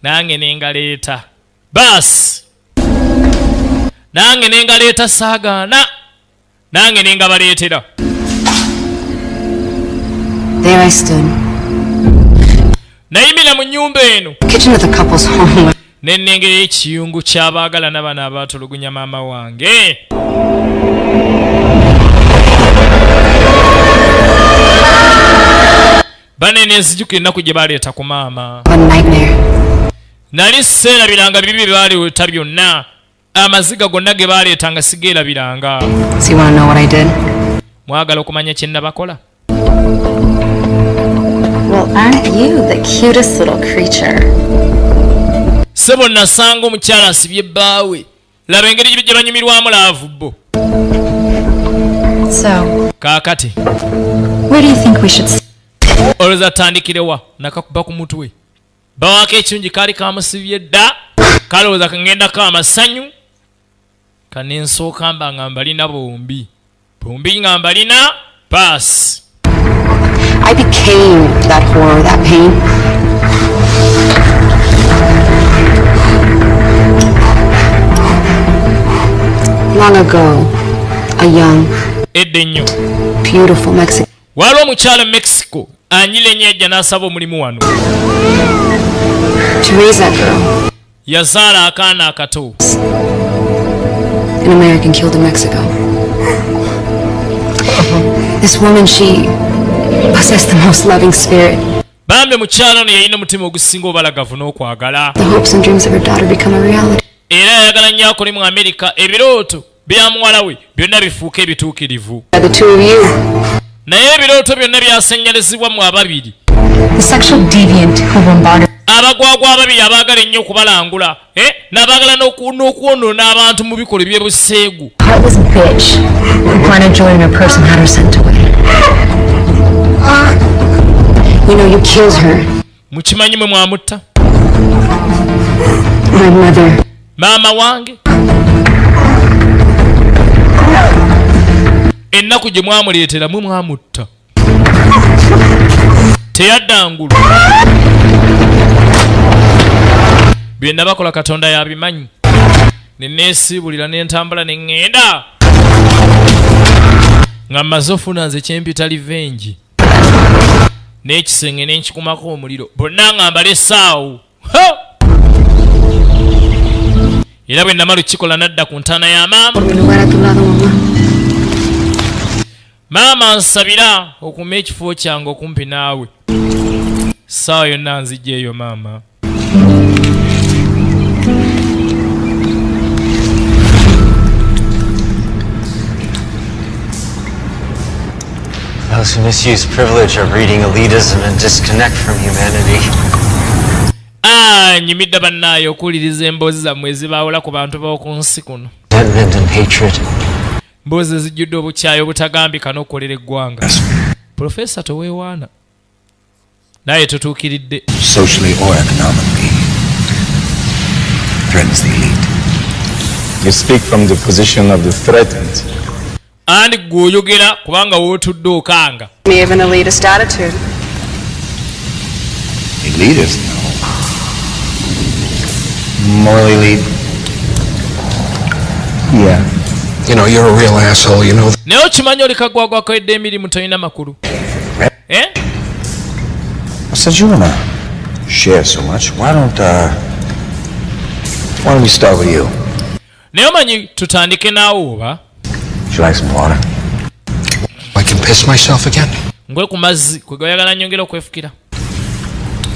Nange nengaleeta. Bas. Nange nengaleeta saagaana. Nange nengabaleetera. There I stood. Nayimira mu nnyumba eno. Kitchen of the couple's home. Nennengera ekiyungu ky'abaagala n'abana abaatulugunya maama wange. Banene nzijukira ennaku gye baleeta ku maama. Nali seerabiranga bibi bye baleeta byonna. Amaziga gonna ge baleetanga sigeerabiranga. So you want to know what I did? Mwagala okumanya kye nabakola? Well, aren't you the cutest little creature? Sebo nasanga omukyala asibye bbaawe. Laba engeri gye banyumirwamu laavu bo. So, kaakati. Where do you think we should olowooza atandikirewa nakakuba ku mutwe bawaako ekirungi kaali kamusibye dda kalowooza kangenda amasanyu kanensooka mba nga mbalina bombi nga mbalina paasi. I became that horror, that pain. Long ago, a young, beautiful Mexican. Waliwo omukyala Mexico anyira ennyejja n'asaba omulimu wano. To raise that girl. Yazaala akaana akato. An American killed in Mexico. This woman, she possessed the most loving spirit. Bambi omukyala ono yalina omutima ogusinga obalagavu n'okwagala. The hopes and dreams of her daughter become a reality. Era yayagala nnyo akole mu Amerika ebirooto bya muwala we byonna bifuuka ebituukirivu. The two of you. Naye ebirooto byonna byasennyalezibwa mu ababiri. The sexual deviant who bombarded. Abagwagwa ababiri abaagala ennyo okubalangula n'abaagala n'okwonoona abantu mu bikolwa by'ebuseegu. Heartless bitch who wanted joy in her person had her sent away. You know you killed her. Mukimanyi mwe mwamutta? My mother. Maama wange. Ennaku gye mwamuleetera mwe mwamutta. Teyadda ngulu. Bye nabakola Katonda yabimanyi. Ne neesiibulira n'entambula ne ŋŋenda. Nga mmaze ofuna nze kyempita livengi. N'ekisenge ne nkikumako omuliro. Bonna nga mbala essaawo. Era bwe namala okikola nadda ku ntaana ya maama. Maama nsabira okuuma ekifo kyange okumpi naawe. Ssaawa yonna nzijjeeyo maama. Those who misuse privilege are breeding elitism and disconnect from humanity. Nyimidde bannaayo okuwuliriza emboozi zammwe ezibaawula ku bantu b'oku nsi kuno. resentment and hatred. Mbuzi zijjudde obukyayi obutagambika n'okukolera eggwanga. Profesa toweewaana. Naye tutuukiridde. Socially or economically, threatens the elite. You speak from the position of the threatened. Andi gw'oyogera kubanga wootudde okanga. May have an elitist attitude. Elitist? No. Morally elite? Yeah. You know, you're a real asshole, you know. Naye okimanyi oli kagwagwako edde emirimu tolina makulu. Eh? Since you wanna share so much, why don't we start with you? Naye omanyi tutandike naawe oba? Would you like some water? I can piss myself again. Ngwe ku mazzi kwe goyagala nyongera okwefukira.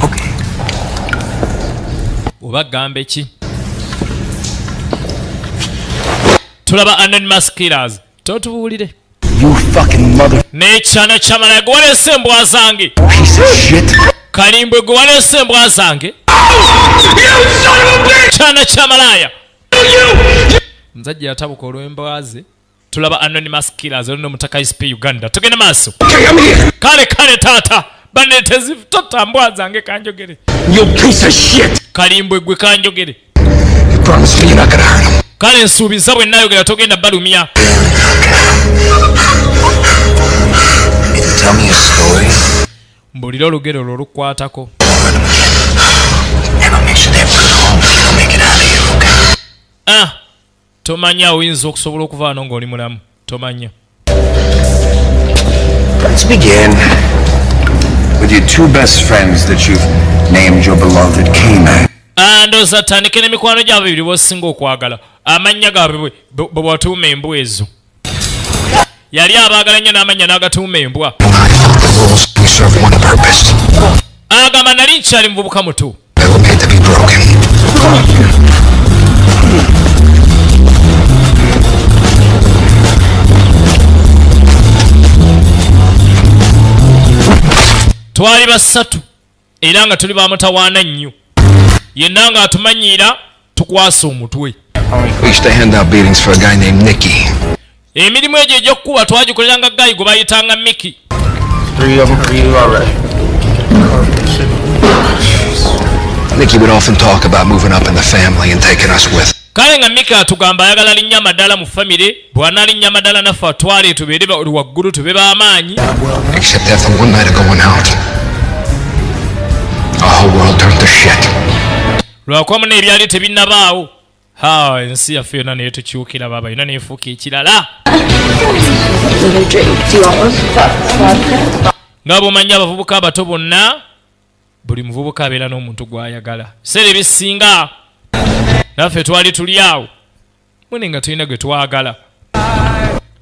Okay. Oba gambe ki? Tulaba anonymous killers. Totubuulire. You fucking mother. N'ekyana ky'amalaya gwe waleese embwa zange. Piece of shit. Kalimbwe gwe waleese embwa zange. Kyana ky'amalaya. Muzajja yatabuka olw'embwa ze. Tulaba anonymous killers olino mutaka Icep Uganda. Tugende maaso. Kale taata. Banetezi tota mbwa zange kanjogere. You piece of shit. Kalimbwe gwe kanjogere. You promise me you're not gonna hurt him. Kale nsuubiza bwe nayogera togenda balumya. Tell me a story. Mbulira olugero olwo lukwatako. And I'll make sure they have good homes. You'll make it out of here, okay? Tomanya oyinza okusobola okuvaano ng'oli mulamu. Tomanya. Let's begin with your two best friends that you've named your beloved Canaan. Ndowooza tandike n'emikwano gyabwe bibiri b'osinga okwagala. Amannya gaabwe bwe bwatuuma embwa ezo. Yali abaagala nnyo n'amanya n'agatuuma embwa. Agamba nali nkyali muvubuka muto. Twali basatu era nga tuli bamutawaana nnyo. Yenna nga atumanyiira tukwasa omutwe. We used to hand out beatings for a guy named Nicky. Emirimu egyo egy'okkuba twagikoleranga gayi gwe bayitanga Mickey. 3 of them for you already. Nicky would often talk about moving up in the family and taking us with. Kale nga Mickey atugamba ayagala linnya amadala mu famire, bw'anaalinnya amadala naffe atwale tubeere oli waggulu tube b'amaanyi. Except after one night of going out, our whole world turned to shit. Lwakuba muno ebyali tebinnabaawo. Ensi yaffe yonna naye tukyukira baba yonna neefuuka ekirala. Nga bw'omanyi abavubuka abato bonna, buli muvubuka abeera n'omuntu gw'ayagala. Biseera ebisinga naffe twali tuli awo mwene nga tulina gwe twagala.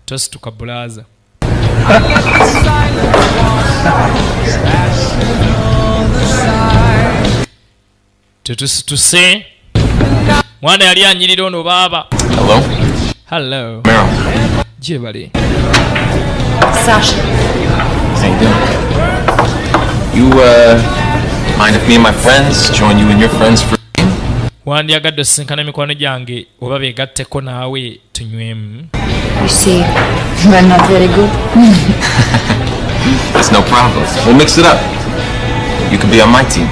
Tosituka bulaaza. Tetusituse. Mwana yali anyirira ono baaba. Hello? Hello. Meryl. Jebale. Sasha. How you doing? You, mind if me and my friends join you and your friends for... Wandyagadde osisinkana mikwano gyange oba beegatteko naawe tunywemu. You see, we're not very good. It's no problem. We'll mix it up. You can be on my team.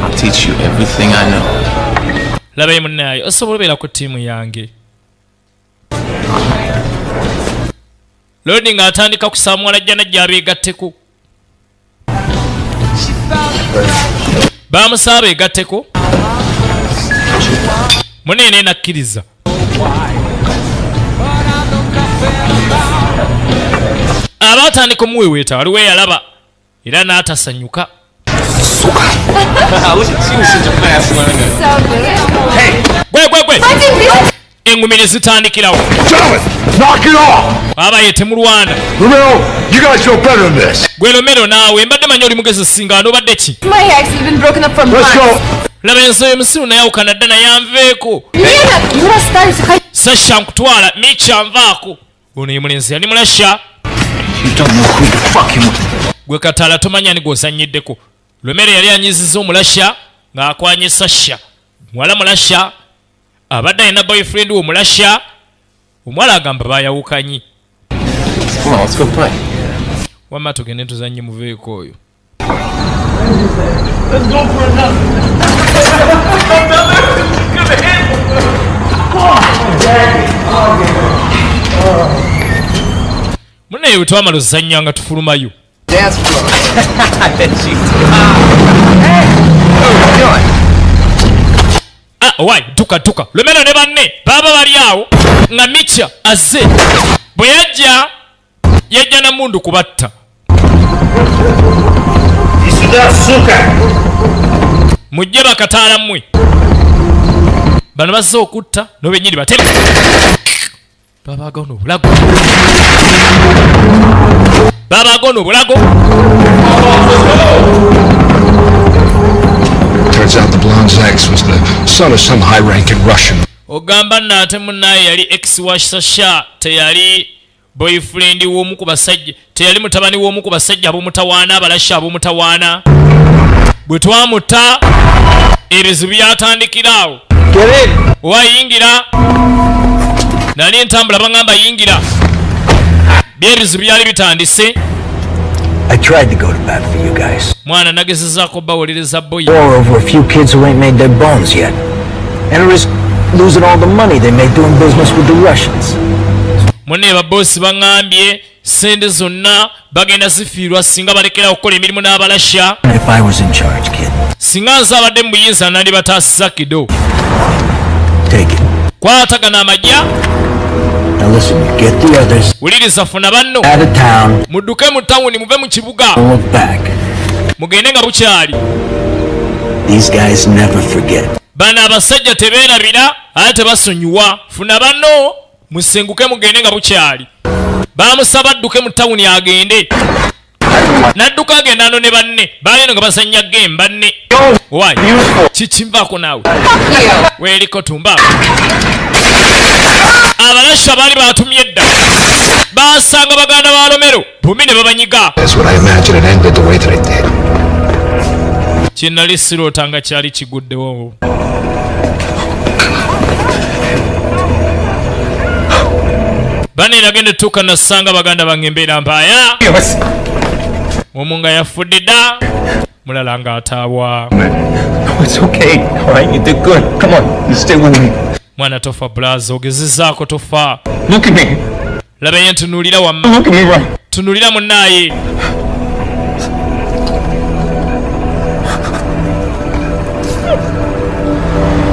I'll teach you everything I know. Labayo munnaye osobola obeera ku ttiimu yange. Lodi nga atandika kusaba muwala jjana gy'abeegatteko. Baamusaba beegatteko. Munene nakkiriza. Abaatandika omuweeweeta waliwo eyalaba era n'atasanyuka. Gwe engumi ne zitandikirawo. Baba ye temulwana. Gwe Romero naawe mbadde manyi oli mugezi singa n'obadde ki? Laba ensoyo emusiru nayawukana dda naye anveeko. Sasha nkutwala Micha anvaako. Ono ye mulenzi yali mulasha. Gwe Kataala tomanya ni gw'ozannyiddeko. Romero yali anyizizza omulasha ng'akwanye Sasha. Muwala mulasha abadde alina boyfriend we omulasha omwala agamba bayawukanyi. Come on, let's go play. Wamma tugende tuzanye mu veeko oyo. Let's go for another. Munne twamala ozannya nga tufulumayo. Dance floor. I bet you do. Hey, what are you doing? Wai, tuka. Lomeno ne banne baba bali awo nga Micha azze. Bwe yajja na mundu kubatta. Isuda suka. Mujje bakataala mmwe. Bano bazze okutta n'obenyiri bateme. Babaagono obulago. Turns out the blonde's ex was the son of some high-ranking Russian. Ogamba nate munnaye yali ex wa Sasha, teyali boyfriend w'omu ku basajja, teyali mutabani w'omu ku basajja ab'omutawaana abalasha ab'omutawaana. Bwe twamutta ebizibu byatandikira awo. Wayingira nali ntambula bangamba yingira. Byebizibu byali bitandise. I tried to go to bat for you guys. Mwana nagezezaako bawuliriza boy. War over a few kids who ain't made their bones yet. And risk losing all the money they made doing business with the Russians. Munne baboosi baŋŋambye sente zonna bagenda zifiirwa singa balekera okukola emirimu n'abalasha. If I was in charge, kid. Singa nze abadde mu buyinza nandi bataasiza kido. Take it. Kwatagana amajja. Now listen, you get the others. Wuliriza funa banno. Out of town. Mudduke mu tawuni muve mu kibuga. Don't look back. Mugende nga bukyali. These guys never forget. Bano abasajja tebeerabira ate tebasonyiwa. Funa banno musenguke mugende nga bukyali. Baamusaba adduke mu tawuni agende. Nadduka agenda ano ne banne. Baaliino nga basanya game banne. Why? Kikimvaako naawe. Weeriko tumba. Abalasha baali batumye dda. Baasanga baganda ba Lomero. Bumi ne babanyiga. That's what I imagined it ended the way that it did. Kinali sirootanga kyali kiguddewo. Bane nagende tuka nasanga baganda bange embeera mbaaya. Omu nga yafudde dda. Mulala nga ataabwa. No, it's okay. All right, you did good. Come on, you stay with me. Mwana tofa blazo, ogezezaako tofa. Look at me. Laba ye ntunuulira wamma. Look at me right. Tunuulira munnaaye.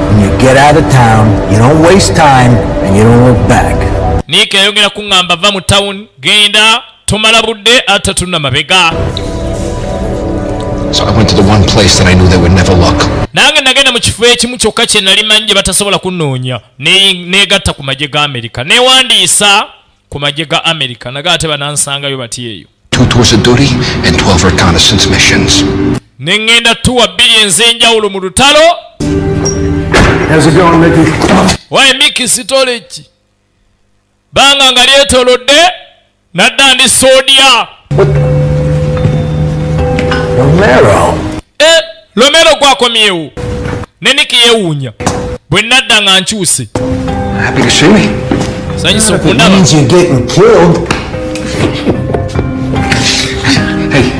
When you get out of town, you don't waste time and you don't look back. Niika yayongera kuŋŋamba va mu tawuni, genda, tomala budde ate tunna mabega. So I went to the one place that I knew they would never look. Nange nagenda mu kifo ekimu kyokka kye nali manyi gye batasobola kunnoonya. Neegatta ku magye ga Amerika. Neewandiisa ku magye ga Amerika. Naga ate banansangayo bati eyo. 2 tours of duty and 12 reconnaissance missions. Ne ŋŋenda tuwa 2 ez'enjawulo mu lutalo. How's it going, Mickey? Wayi Mickey storage. Banga nga lyetoolodde nadda ndi soodiya. Romero. Lomero gwakomyewo. Ne Nicky yeewuunya. Bwe nadda nga nkyuse. Happy to see me. Sanyusa It okundaba. means you're getting killed. Hey,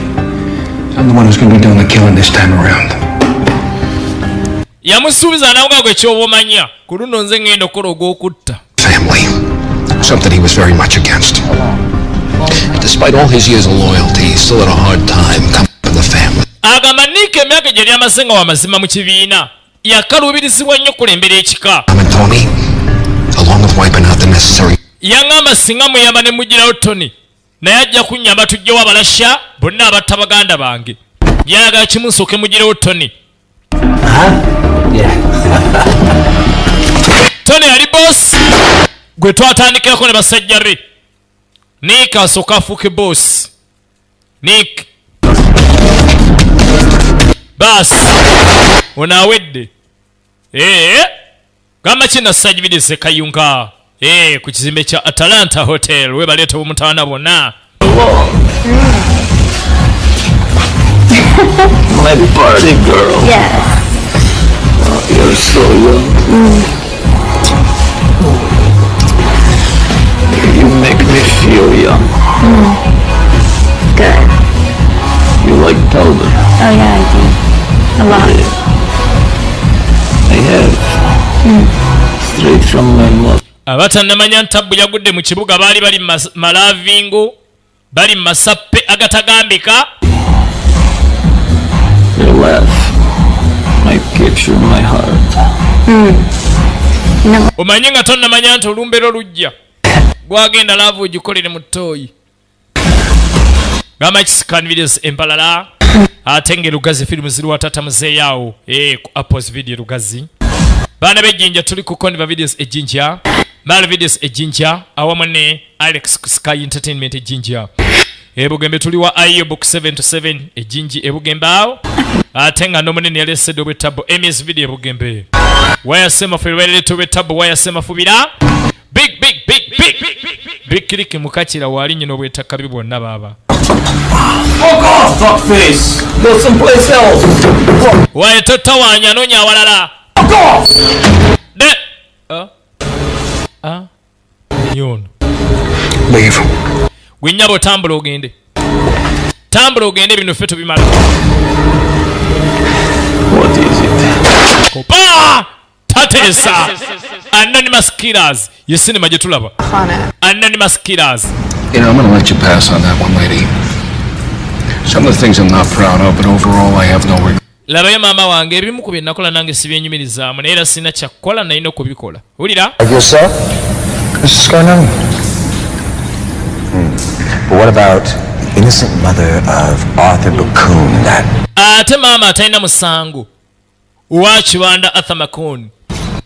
I'm the one who's going to be doing the killing this time around. Yamusuubiza n'avuga gwe ky'oba omanya. Ku luno nze ŋŋenda okukola ogw'okutta. Family. Something he was very much against. Despite all his years of loyalty, he still had a hard time coming to the family. Agamba Nick emyaka gye yali amaze nga wa mazima mu kibiina. Yakaluubirizibwa nnyo okulembera ekika. And Tony, along with wiping out the necessary. Yaŋŋamba singa muyamba ne mugirawo Tony. Naye ajja kunnyamba tuggyewo abalasha bonna abatta baganda bange. Yayagala kimu nsooke mugirewo Tony. Tony yali boss. Gwe twatandikirako ne basajja be. Nick asooka afuuke boss. Nick. Bas. Onaawedde. Gamba kina sajibidise kayunga. Ku kizimbe kya Atalanta Hotel. We baleeta omutawana bonna. My party girl. Yes. Oh, you're so young. told her. Oh, yeah, I did. A lot. I have. Straight from my mouth. abatanamanya ntabbu yagudde mu kibuga baali bali malavingo bali masappe agatagambika. Your laugh might capture my heart. Omanyi nga tonnamanya nti olumbero lujja gwagenda laavu ogikolere mu ttooyi gamba kisikani videos empalala ate ng'erugazi firimu ziri watata muzeeyaawo ku apples video rugazi baana b'ejjinja tuli ku Koniva videos ejjinja Mala videos ejjinja awamu ne Alex Sky Entertainment ejjinja ebugembe tuli wa IO book 7-7 ejjinji ebugembe awo ate nga n'omunene yaleesedde obwettabbo Emmy's video ebugembe wayasema febwerere tobwettabbo wayasema fubira big click mukakira wali nyina obwettakabi bwonna baaba. Fuck off, fuckface! Go someplace else! Waye totawanya nonya awalala. Fuck off! Yono. Leave. Gwenyabo tambula ogende. Tambula ogende bino ffe tubimala. What is it? Kopa! Tatesa! Anonymous killers. You cinema jetulaba. Anonymous killers. You know, I'm gonna let you pass on that one, lady. Some of the things I'm not proud of, but overall I have no regret. Labaye mama wange ebimu ku bye nakola nange sibyenyumirizaamu naye era sina kyakukola nalina okubikola. Wulira? Like yourself? Mrs. Scarnoni. But what about the innocent mother of Arthur Bacune, that... Ate mama atalina musango. Wakibanda Arthur Bacune.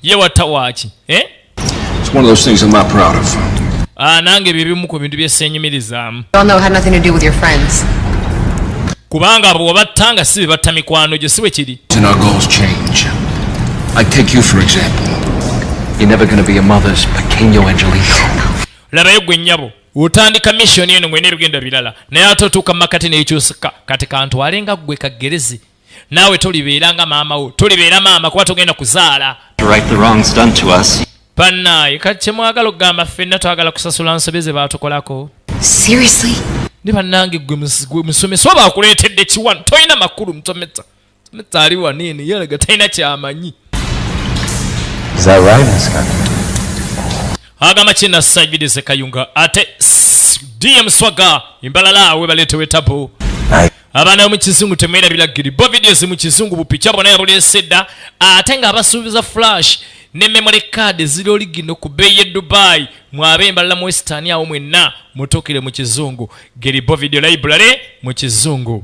Ye watawaki. It's one of those things I'm not proud of. Nange bibimu ku bintu bye seenyumirizaamu. You all know it had nothing to do with your friends. Kubanga abo battanga si batta mikwano gye si bwe kiri. And our goals change. I take you for example. You're never going to be a mother's pequeño Angelito. Labayo gwe nnyabo otandika mission eno ngwene ebigenda birala naye ate otuuka mu makati n'ekyusuka kati kantwalenga ggwe kaggerezi naawe tolibeeranga maama wo tolibeera maama kuba togenda kuzaala. Right the wrongs done to us. Bannaaye kati kye mwagala okugamba ffenna twagala kusasula nsobi ze baatukolako. Seriously? Ne bannange gwe musomesa oba akuleetedde kiwano tolina makulu mutometa ali waniini yalaga talina kyamanyi. Is that right, Miss Carter? Agamba kina sajidi se kayunga ate DM Swaga imbalala we baletewe tapo. Abana mu kizungu temera bilagiri bo videos mu kizungu bupicha bona yabulesedda ate nga abasuubiza flash ne memory card ziri oligino ku beye Dubai mwabe imbalala mu Western awo mwenna mutokire mu kizungu geribo video library mu kizungu.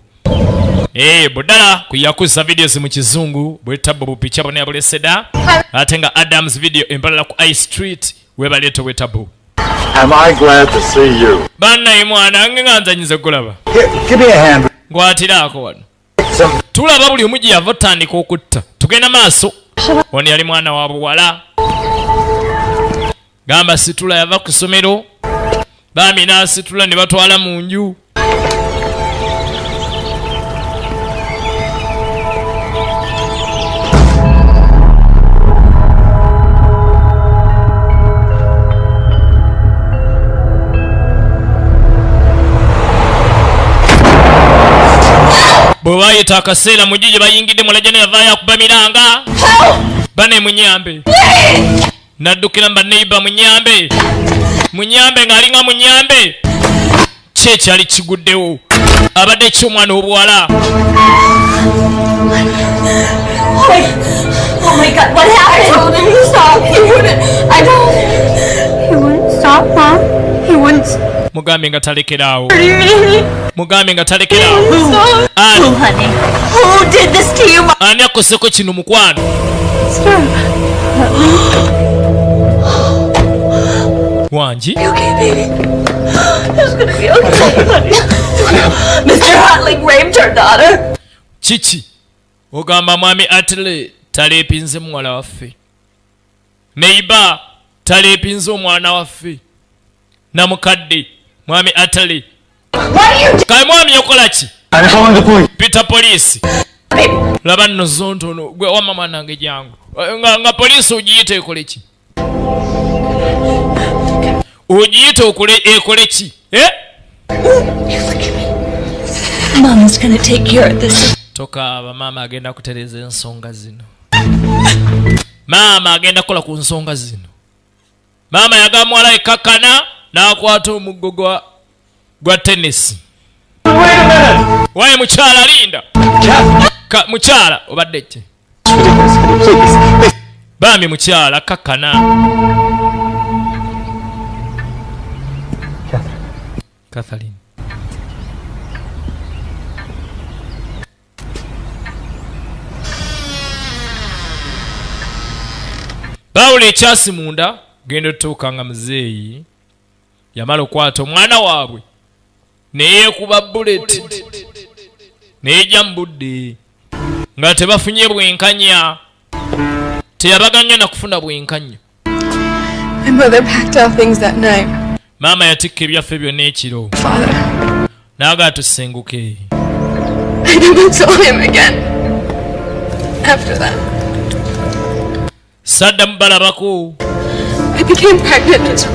Bodala kuyakuza videos mu kizungu bwetabo bupicha bona yabulesedda ate nga Adams video imbalala ku I Street we baleto wetabu. Am I glad to see you? Banna mwana nganzanyize kulaba. Give me a hand. Ngwatirako wano. Tulaba buli omuji yava tandika okutta. Tugenda maaso. Wano yali mwana wa buwala. Gamba situla yava ku ssomero. Bami n'asitula ne batwala mu nju. Bwayita akaseera mu jiji bayingidde mulajana yavaayo akuba miranga. Bane munyambe. Naddukira mba neighbor munyambe. Munyambe ng'alinga munyambe. Kyali kiguddewo. Abadde ky'omwana obuwala. Oh my God, what happened? I told him to stop. He wouldn't. I told him. He wouldn't stop, Mom. He wouldn't stop. Mugambe nga talekerawo. What do you mean? Mugambe nga talekerawo. Who, honey? Who did this to you, Mom? Ani akoseko kino mukwano? Wanji? You okay, baby? It's gonna be okay, honey. Mr. Hartling raped her daughter. Chichi. Ogamba mwami Atle talepinze mwala waffe. Neighbor talepinze omwana waffe. Namukadde mwami Atle. Kale mwami yokola ki? Pita police. Laba nno zontono gwe wa mama nange jangu. Nga police ugiyite ekole ki? Ugiyite ekole ki? Mama's gonna take care of this. Tokaaba maama agenda kutereza ensonga zino. Maama agenda kola ku nsonga zino. Maama yagamba mwala ekakana n'akwata omuggo gwa tennis. Waye mukyala linda. Mukyala obadde ki? Bambi mukyala kakana. Catherine. Bawule ekyasi munda genda otuuka nga muzeeyi yamala okwata omwana waabwe neyeekuba buleti neyeja mu budde nga tebafunye bwenkanya teyabaganya na kufuna bwenkanya. My mother packed our things that night. Maama yatikka ebyaffe byonna ekiro naaga tusenguke. I never saw him again after that. Sadda mubalabako. I became pregnant. It's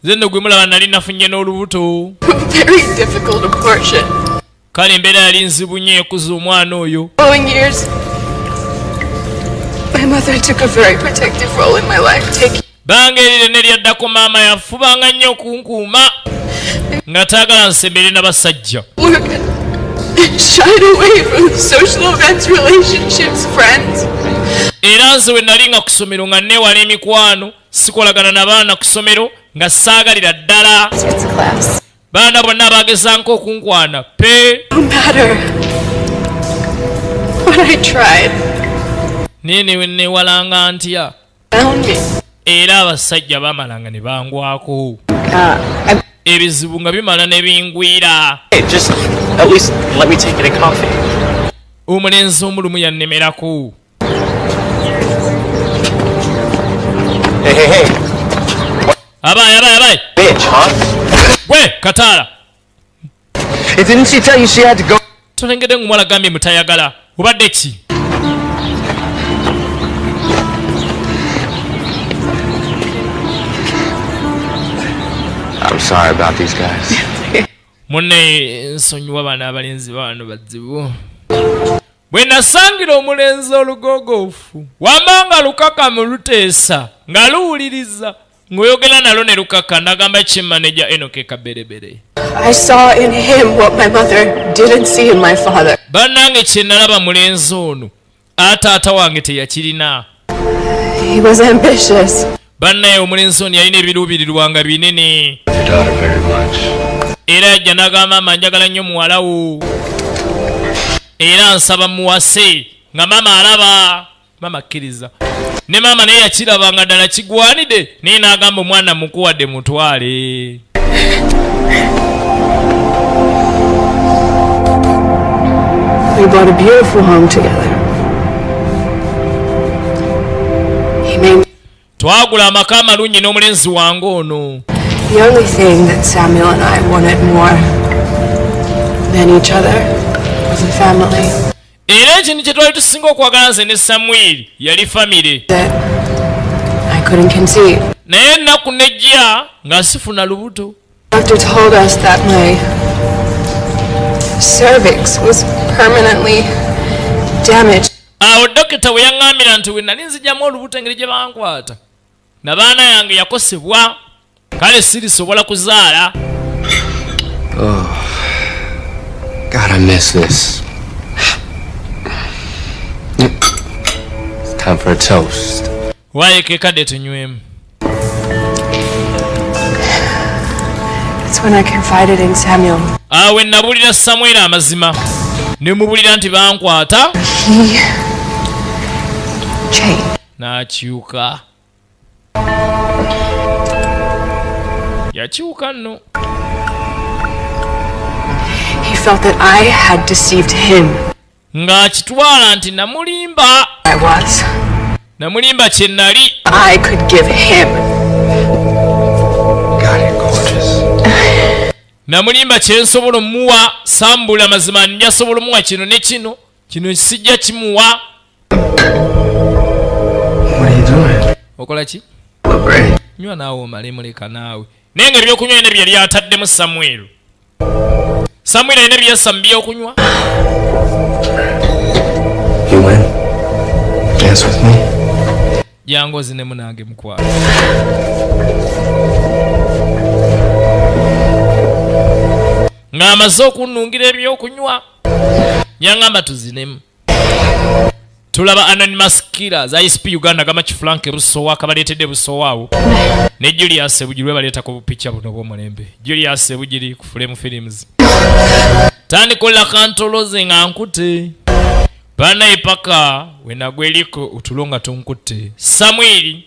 Zeno gwe mulaba nali nafunye n'olubuto. very difficult abortion. Kale embeera yali nzibu nnyo okuza omwana oyo. Following years, my mother took a very protective role in my life. Bange erire ne lyaddako maama yafubanga nnyo okunkuuma nga taagala nsembere n'abasajja. Shied away from social events, relationships, friends. Era nze we nali nga ku ssomero nga neewala emikwano sikolagana na baana ku ssomero nga saagalira ddala. Baana bonna baagezanko okunkwana pe. No matter what I tried. Naye ne we neewalanga ntya. Era abasajja baamalanga ne bangwako. Ebizibu nga bimala ne bingwira. Just at least let me take it a coffee. Omulenzi omulumu yannemerako. Hey. Abaye. Bitch, huh? Gwe, Katala. Didn't she tell you she had to go? Tolengedde ng'omuwala gambye mutayagala. Obadde ki? I'm sorry about these guys. Munne nsonyiwa bano abalenzi bano bazibu. Bwe nasangira omulenzi olugogoofu wamanga lukakamu luteesa nga luwuliriza ng'oyogera nalo ne lukaka nagamba kimmaneja Enoke Kaberebere. I saw in him what my mother didn't see in my father. Bannange kye nalaba mulenzi ono taata wange teyakirina. He was ambitious. Bannaye omulenzi ono yalina ebiruubirirwanga binene. Era yajja n'agamba maama njagala nnyo muwala wo. Era nsaba muwase nga maama alaba. Maama akkiriza. Ne maama naye yakirabanga ddala kigwanide naye n'agamba omwana mukuwadde mutwale. We bought a beautiful home together. He made Twagula amaka amalungi n'omulenzi wange ono. the only thing that Samuel and I wanted more than each other was a family. Era ekintu kye twali tusinga okwagala nze ne Samwiri yali famire. I couldn't conceive. Naye ennaku nejja nga sifuna lubuto. Doctor told us that my cervix was permanently damaged. Awo dokita we yaŋŋambira nti we nali nzijjamu olubuto engeri gye bankwata na baana yange yakosebwa kale sirisobola kuzaala. Oh, God, I miss this. It's time for a toast. Waaye keekadde tunywemu. It's when I confided in Samuel. Awo we nabulira Samweri amazima ne mubulira nti bankwata. He changed. N'akyuka. Yakyuka nno. He felt that I had deceived him. Ng'akitwala nti namulimba. I was. Namulimba kye nali. I could give him. God, you're gorgeous. Namulimba kye nsobola omuwa sambula mazima nja sobola omuwa kino ne kino. Kino sijja kimuwa. What are you doing? Okola ki? Look great. Nywa naawe omale muleka naawe. Naye nga ebyokunywa ne bye yali ataddemu Samweri. Samuel alina byasamba by'okunywa. You win. Dance with me. Jangu ozinemu nange mukwano. Ng'amaze okunnungira ebyokunywa yaŋŋamba tuzinemu. Tulaba Anonymous Killers Icep Uganda gama Kifranke Busowa kabaleetedde Busowa awo ne Julius Ebugiri baleeta ku bupicha buno bw'omulembe. Julius Ebugiri ku Flame Films tandikola kantoloze nga nkute banaye paka wenagweliko utulonga tunkutte. Samuel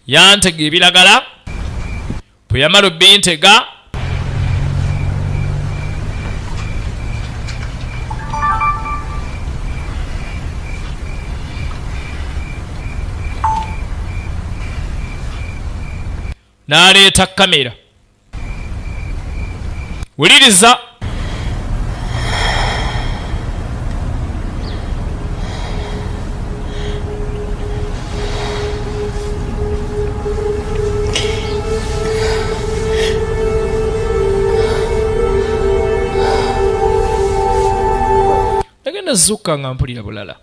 yantega ebiragala bwe yamala bintega n'aleeta kamera. Wuliriza. Nagenda zukka nga mpulira bulala.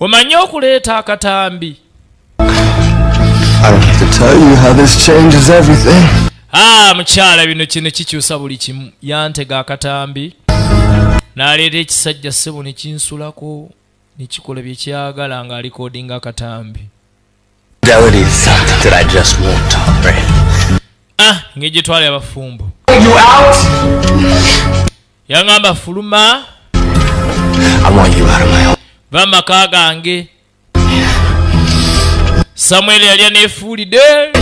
Omanyi okuleeta akatambi. I don't have to tell you how this changes everything. Mukyala bino kino kikyusa buli kimu. Yantega akatambi n'aleeta ekisajja ssebo ne kinsulako ne kikola bye kyagala nga alikodinga akatambi. Fidelity is something that I just won't tolerate. Ng'egye twali abafumbo. You out? Yaŋŋamba fuluma. I want you out of my home. Vamaka gange. Samuel yali aneefuulidde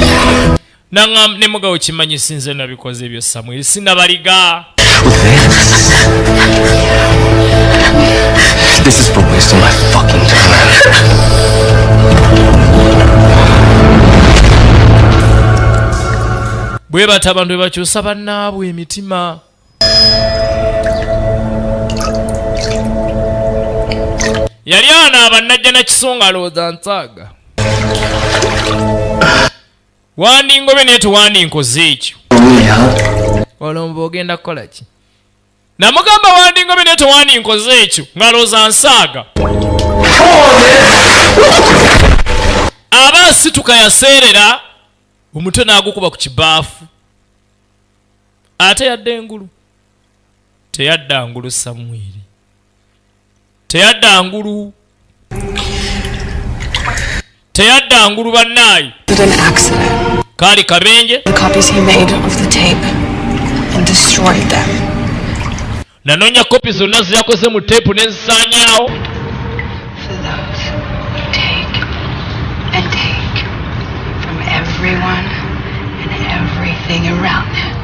naŋŋamba ne mugawo kimanyi sinze nabikoze ebyo Samuel sinabaliga. This is for wasting my fucking time. Bwe bata abantu bwe bakyusa bannaabwe emitima. Yali anaaba najja na kisonga alowooza nsaaga. Wandingobe naye tewandinkoze ekyo. Olomba ogenda kukola ki? Namugamba wandingobe naye tewandinkoze ekyo ng'alowooza nsaaga. Aba asituka yaseerera omutwe n'agukuba ku kibaafu. Ate yadde engulu. Teyadda ngulu Samuel. Teyadda ngulu. Teyadda ngulu bannaayi. An accident. Kali kabenje. The copies he made of the tape and destroyed them. Nanonya kopi zonna ziyakoze mu tape nezisaanyaawo. For those who take and take from everyone and everything around them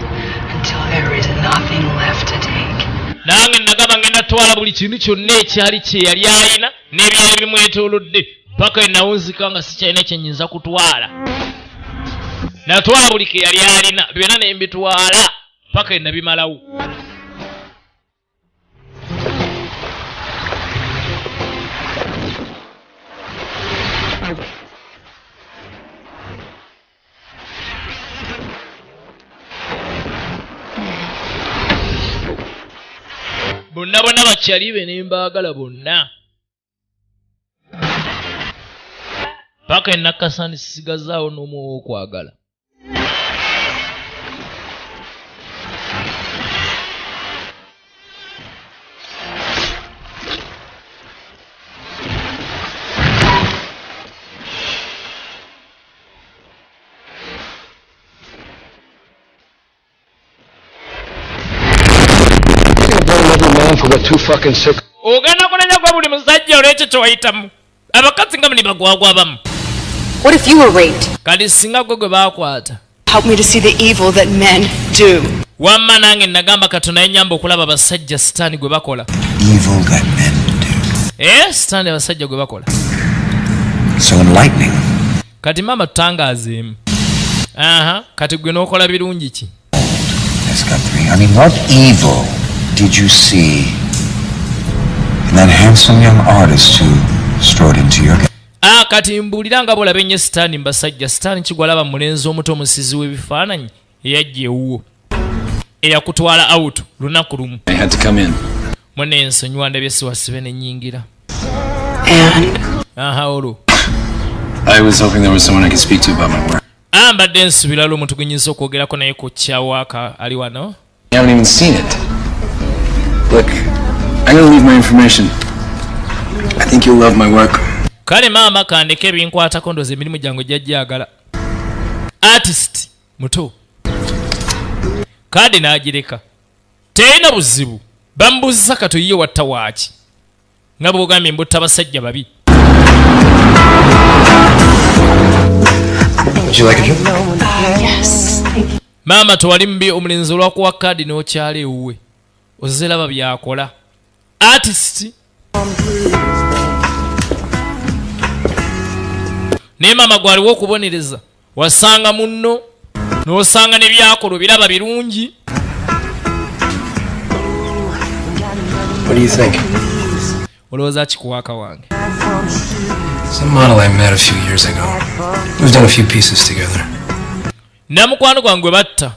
until there is nothing left to take. Nange nagamba ngenda twala buli kintu kyonna ekyali kye yali alina n'ebyali bimwetoolodde paka enawunzika nga sikyalina kyenyinza kutwala. Natwala buli ke yali alina byonna ne mbitwala paka enabimalawo. Bonna bonna bakyali be ne mbaagala bonna. Paka enakasani sigazaawo n'omu w'okwagala. Ogenda kunenya kwa buli musajja olw'ekyo kyewayitamu. Abakazi nga muli bagwagwa abamu. What if you were raped? Kati singa gwe gwe baakwata. Help me to see the evil that men do. Wamma nange nagamba Katonda yenyamba okulaba abasajja sitaani gwe bakola. Evil that men do. Sitaani abasajja gwe bakola. So enlightening. Kati mama tutangaazeemu. Kati gwe n'okola birungi ki? Yes, Guthrie. I mean, what evil did you see in that handsome young artist who strode into your game? Kati mbuulira nga bw'olaba ennyo Sitaani mbasajja. Sitaani kigwalaba mulenzi omuto omusizi w'ebifaananyi eyajja ewuwo eyakutwala out lunaku lumu. I had to come in. Mwene ensonyiwa ndabye siwasibe ne nnyingira. Olwo. I was hoping there was someone I could speak to about my work. Mbadde nsubira omuntu gwenyinza okwogerako naye ku kyawaaka ali wano. You haven't even seen it. Look, I'm gonna leave my information. I think you'll love my work. Kale maama kandeke ebinkwatako ndoozi emirimu gyange gyajjagala. Artist muto. Kadi n'agireka. Terina buzibu. Bambuuza kati ye watta waaki. Nga bw'ogambye mbutta basajja babi. Would you like a drink? Yes. Thank you. Maama tewali mubi omulenzi olwakuwa kadi n'okyala ewuwe. Oziraba byakola. Artist. Naye maama gwaliwo okubonereza. Wasanga munno n'osanga ne byakolwa biraba birungi. What do you think? Olowooza kikuwaaka wange. Some model I met a few years ago. We've done a few pieces together. Namukwano gwange batta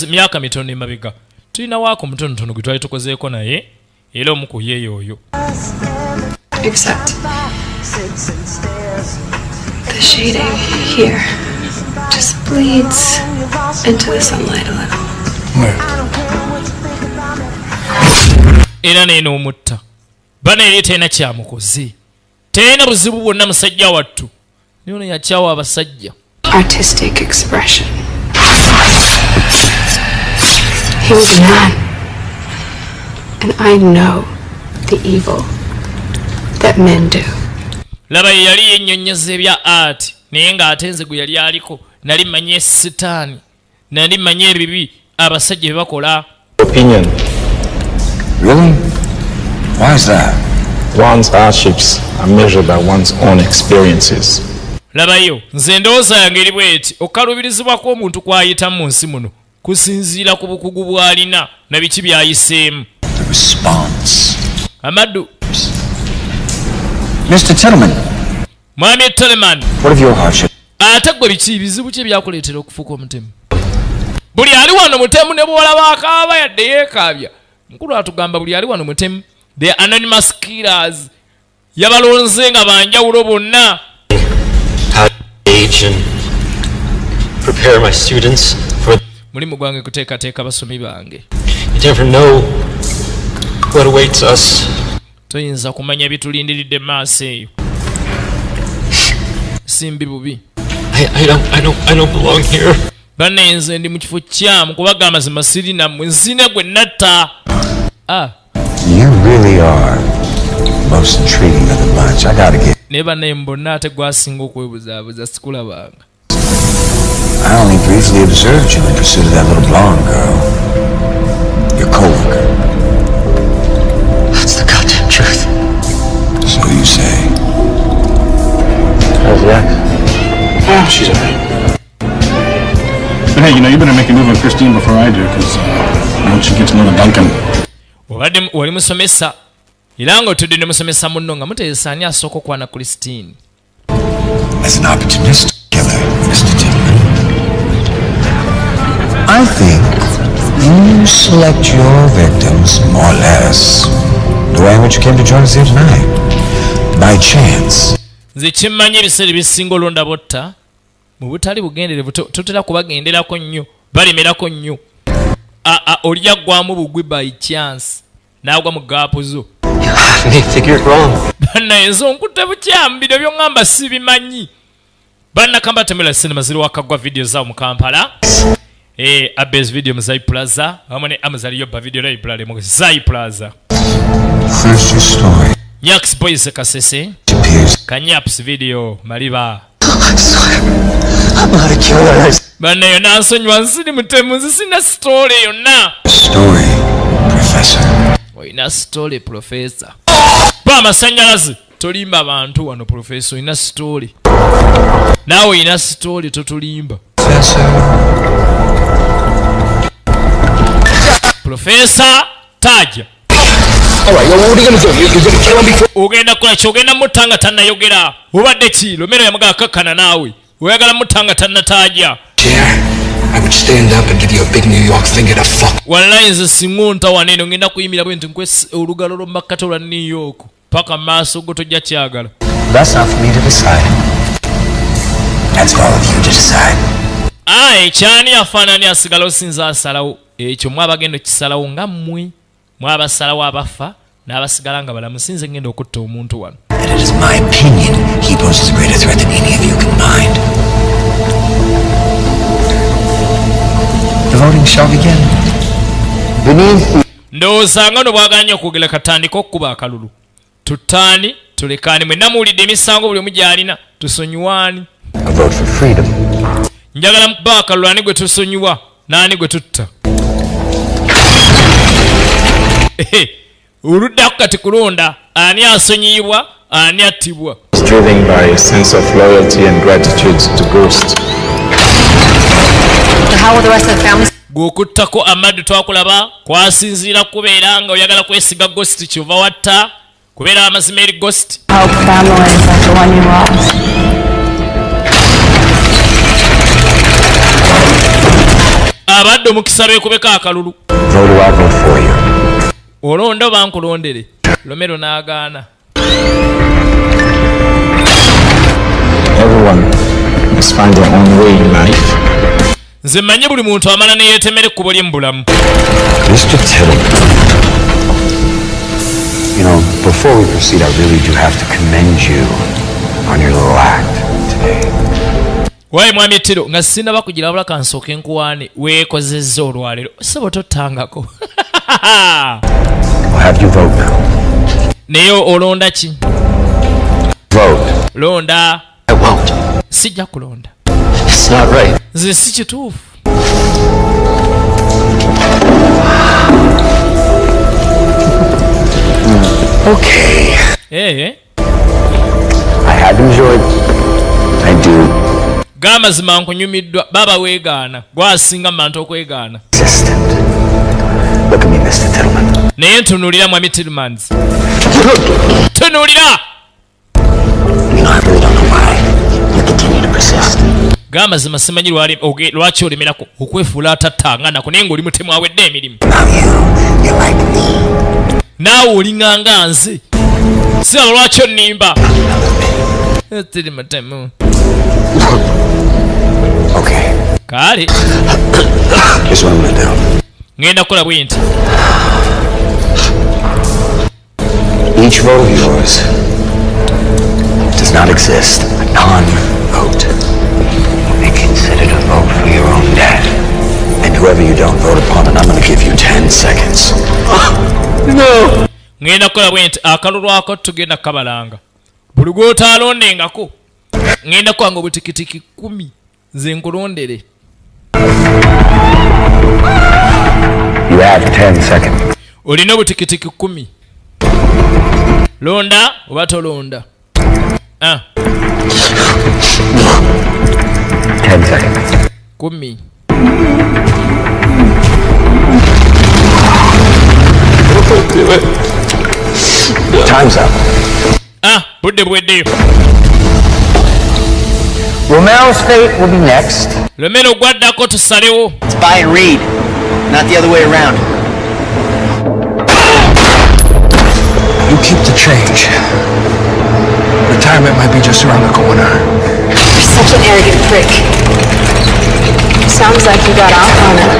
myaka mitono emabega. Tulina waako mutonotono gwe twali tukozeeko naye era omu ku yeeyo oyo. Except the shading here just bleeds into the sunlight a little. Where? Era naye n'omutta. Bana eri terina kyamukoze. Terina buzibu bwonna musajja wattu. Naye ono yakyawa abasajja. Artistic expression. He was a man. And I know the evil that men do. Laba ye yali yennyonnyeza ebya art naye ng'ate nze gwe yali aliko nali mmanye Sitaani nali mmanye ebibi abasajja bye bakola. Opinion. Really? Why is that? One's hardships are measured by one's own experiences. Labayo nze ndowooza yange eri bw'eti okukaluubirizibwa kw'omuntu kw'ayitamu mu nsi muno kusinziira ku bukugu bw'alina na biki by'ayiseemu. The response. Amaddu. Mr. Tillman. Mwami Tillman. What of your hardship? Ate gwe biki bizibu ki byakuleetera okufuuka omutemu? Buli ali wano mutemu ne bw'olaba akaaba yadde yeekaabya. Mukulu atugamba buli ali wano mutemu. The anonymous killers. Yabalonze nga banjawulo bonna. And prepare my students for mulimu gwange kuteekateeka basomi bange. You never know what awaits us. Toyinza kumanya bitulindiridde maaso eyo. Simbi bubi. I don't belong here. Banne nze ndi mu kifo kyamu kubagamba amazima siri nammwe nzine gwe natta. You really are most intriguing of the bunch. I gotta get. Ne banne mbonna ate gwasinga okwebuzaabuza sikulabanga. I only briefly observed you in pursuit of that little blonde girl. Your coworker. That's the goddamn truth. So you say. How's the act? Oh, she's alright. But hey, you better make a move on Christine before I do, because once she gets another Duncan. Obadde wali musomesa era ng'otudde ne musomesa munno nga muteesa ani asooka okwana Christine. As an opportunistic killer, Mr. Tillman, I think you select your victims more or less the way in which you came to join us here tonight. By chance. Nze kimmanyi ebiseera ebisinga olonda botta mu butali bugenderevu totera kubagenderako nnyo balemerako nnyo. Olya ggwamu bugwi by chance naagwa mu gaapu zo. Banna enzo nkutte bukyambiro by'oŋŋamba sibimanyi. Banna kamba temela sinema ziri wakagwa video zaawo mu Kampala. Abbey's video mu Zai Plaza wamu ne Amazon Yoba video library mu Zai Plaza. First your story. Nyax Boys Kasese. Kanyaps video Maliba. I'm not a killer. Banna yonna nsonyiwa nsiri mutemu nzisina story yonna. Story, Professor. Oyina story Professor. Pa amasanyalaze tolimba abantu wano Professor oyina story. Naawe oyina story totulimba. Professor Taja. Alright, what are you gonna do? You're gonna kill him before... Ogenda kola kyogenda mutanga tannayogera. Obadde ki? Lomero yamaga kakkana naawe. Oyagala mutanga tannataja. I would stand up and give you a big New York finger to fuck. Wallahi nze singunta wanene ngenda kuyimira bwe nti nkwese olugalo lw'omumakkati olwa New York. Paka maaso go tojja kyagala. That's not for me to decide. That's for all of you to decide. Kyani afaanani asigala osinza asalawo. Ekyo mwabagenda okisalawo nga mmwe. Mwabasalawo abafa n'abasigala nga balamu. Sinze ngenda okutta omuntu wano. It is my opinion he poses a greater threat than any of you combined. The voting shall begin. Ndowooza nga no bwaganya okwogera katandika okuba akalulu. Tutaani tulekaani mwenna muwulidde emisango buli omu gy'alina tusonyiwaani. A vote for freedom. Njagala mukuba akalulu ani gwe tusonyiwa n'ani gwe tutta. Oluddako kati kulonda ani asonyiyibwa ani attibwa. Driven by a sense of loyalty and gratitude to Ghost. How will the rest of the family? Gwokuttako Amaddu twakulaba kwasinziira kubeera nga oyagala kwesiga Ghost kyova watta kubeera amazima eri Ghost. Hope family is like the one you lost. Abadde omukisa beekubeka akalulu. Vote or I'll vote for you. Olonda oba nkulondere. Lomero n'agaana. Everyone must find their own way in life. Nze mmanyi buli muntu amala ne yeetemera ekkubo lye mu bulamu. Mr. Tillman, you know, before we proceed, I really do have to commend you on your little act today. Wayi mwami Tiro nga sinaba kugirabula kansooke nkuwaane weekozezza olwaleero sebo tottangako. I'll have you vote now. Naye olonda ki? Vote. Londa. I won't. Sijja kulonda. It's not right. Nze si kituufu. Okay. I had enjoyed. I do. Gamazima nkunyumiddwa baba weegaana gwasinga mantu okwegaana. Look at me, Mr. Tillman. Naye ntunuulira mwami Tillmans. Tunuulira! You know, I really don't know why you continue to persist. Gamazima simanyi lwaki olemerako okwefuula atattanga nako naye ng'oli mutemu awedde emirimu. Naawe olinganga nze. Siraba lwaki onnimba. Tiri mutemu. Okay. Kale. Here's what I'm gonna do. Ngenda kukola bwe nti. Each vote of yours does not exist. A non-vote. Be considered a vote for your own dad. And whoever you don't vote upon, and I'm gonna give you 10 seconds. No. Ngenda kukola bwe nti akalulu ako tugenda kabalanga. Buli gw'otaalondengako. Ngenda kwanga obutikitiki 10 nze nkulondere. You have 10 seconds. Olina obutikitiki 10. Londa oba tolonda. 10 seconds. 10. Time's up. Budde bweddeyo. Romero's fate will be next. Romero gwaddako tusalewo. It's buy and read, not the other way around. You keep the change. Retirement might be just around the corner. You're such an arrogant prick. Sounds like you got off on it.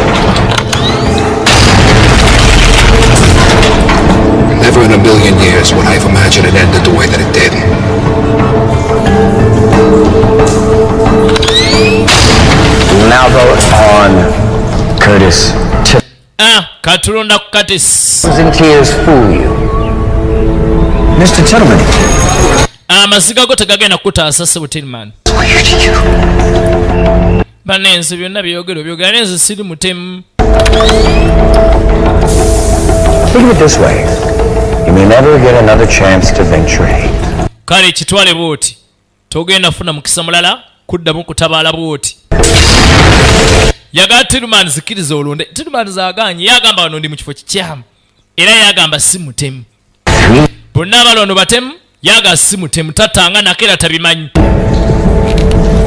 Never in a million years would I have imagined it ended the way that it did. We will now vote on Curtis Tillman. Katulonda ku Curtis. And tears fool you. Mr. Tillman. Amasiga go tegagenda kutaasa Sebo Tillman. Banenze byonna byogera nenze siri mutemu. Think of it this way. You may never get another chance to venture hate. Kale kitwale bwoti. Togenda funa mukisa mulala kuddamu kutabaala bwoti yagala Tillman zikiriza olonde. Tillman zaganye yagamba wano ndi mu kifo kikyamu era yagamba si mutemu. Bonna abalondo batemu yaga si mutemu tatanga nakera tabimanyi.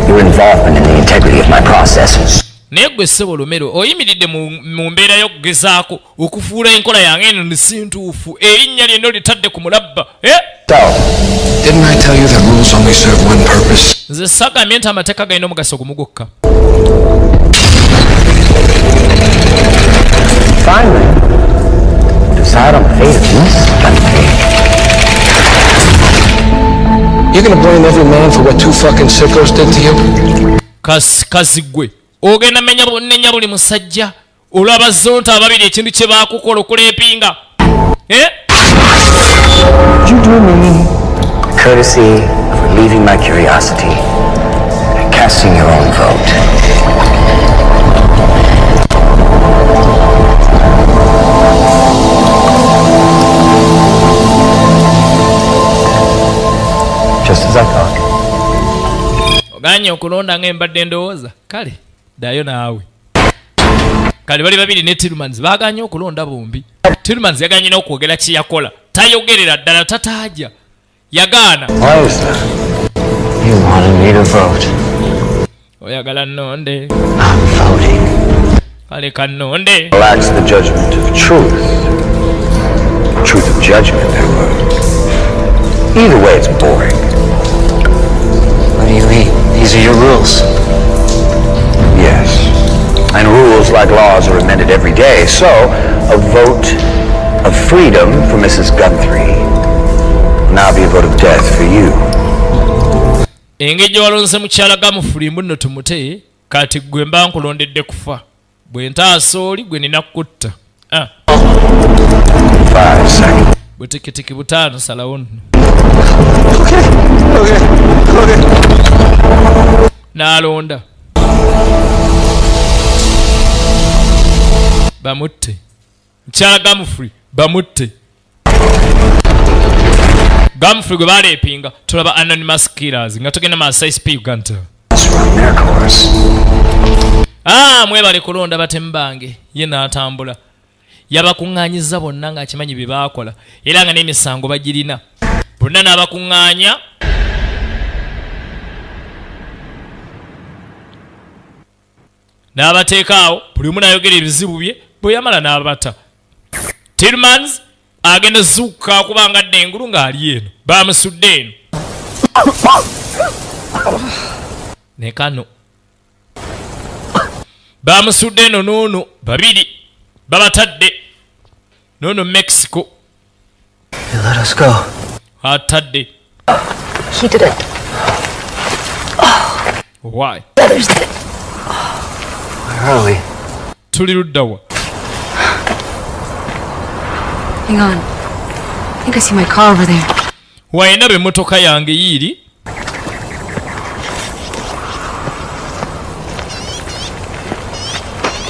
Your involvement in the integrity of my processes. Naye gwe ssebo Lumero oyimiridde mu mbeera y'okugezaako okufuula enkola yange eno ni sintuufu erinnya lyeno litadde ku mulabba. Didn't I tell you that rules only serve one purpose? Nze sagambye nti amateeka galina omugaso gumu gwokka. Finally, decide on the fate of this country. You gonna blame every man for what two fucking sickos did to you? Kasi gwe ogenda nenya buli musajja olw'abazonta ababiri ekintu kye baakukola okuleepinga. You do me courtesy of relieving my curiosity and casting your own vote. Just as I thought. Oganye okulonda ng'embadde ndowooza kale ddayo naawe. Kale bali babiri ne Tillmans baaganye okulonda bombi. Tillmans yaganye n'okwogera kye yakola tayogerera ddala tataaja yagaana. Why is that? You wanted me to vote. Oyagala nnonde. I'm voting. Kale kannonde. Lacks the judgment of truth. Truth of judgment, there were. Either way, it's boring. What do you mean? These are your rules. Yes. And rules, like laws, are amended every day. So, a vote of freedom for Mrs. Guthrie will now be a vote of death for you. Engeri walonze mukyala Gamufuli mbuno tumute kati gwe mba nkulondedde kufa. Bwe ntaasa oli gwe nina kutta. 5 seconds. Butikitiki butaano salawo nno. Okay. N'alonda. Bamutte. Mukyala Gamufuli bamutte. Gamufuli gwe baleepinga tulaba anonymous killers nga tugenda maaso Icep Uganda. Mwebale kulonda batemu bange ye n'atambula. Yabakuŋŋaanyiza bonna ng'akimanyi bye baakola era nga n'emisango bagirina. Bonna n'abakuŋŋaanya n'abateekaawo buli omu n'ayogera ebizibu bye bwe yamala n'abata. Tillmans agenda zuukuka kubanga adda engulu ng'ali eno baamusudde eno. Ne kano baamusudde eno n'ono babiri babatadde n'ono Mexico. Let us go. Atadde. He did it. Why? Others did. Where are we? Tuli luddawa. Hang on. I think I see my car over there. Wayina b'emmotoka yange yiiri.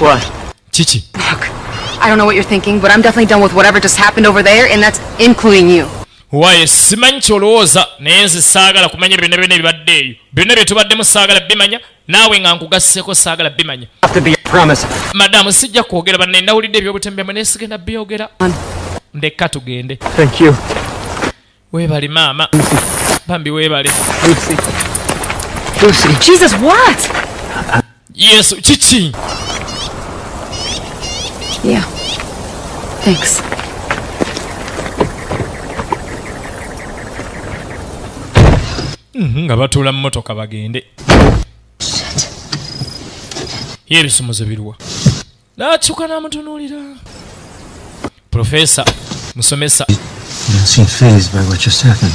What? Kiki. Look, I don't know what you're thinking, but I'm definitely done with whatever just happened over there, and that's including you. Waye simanyi kyolowooza naye nze saagala kumanya byonna byonna ebibadde eyo. Byonna bye tubaddemu saagala bimanya naawe nga nkugasseko saagala bimanya. Madamu sijja kwogera banne nawulidde ebyobutemu byammwe naye sigenda byogera. Ndekka tugende. Thank you. Weebale maama. Bambi weebale. Lucy. Jesus, what? Yesu kiki? Yeah. Thanks. Nga batuula mu motoka bagende. Ye ebisumuzo biruwa. N'akyuka n'amutunuulira. Professor, musomesa. You don't seem fazed by what just happened.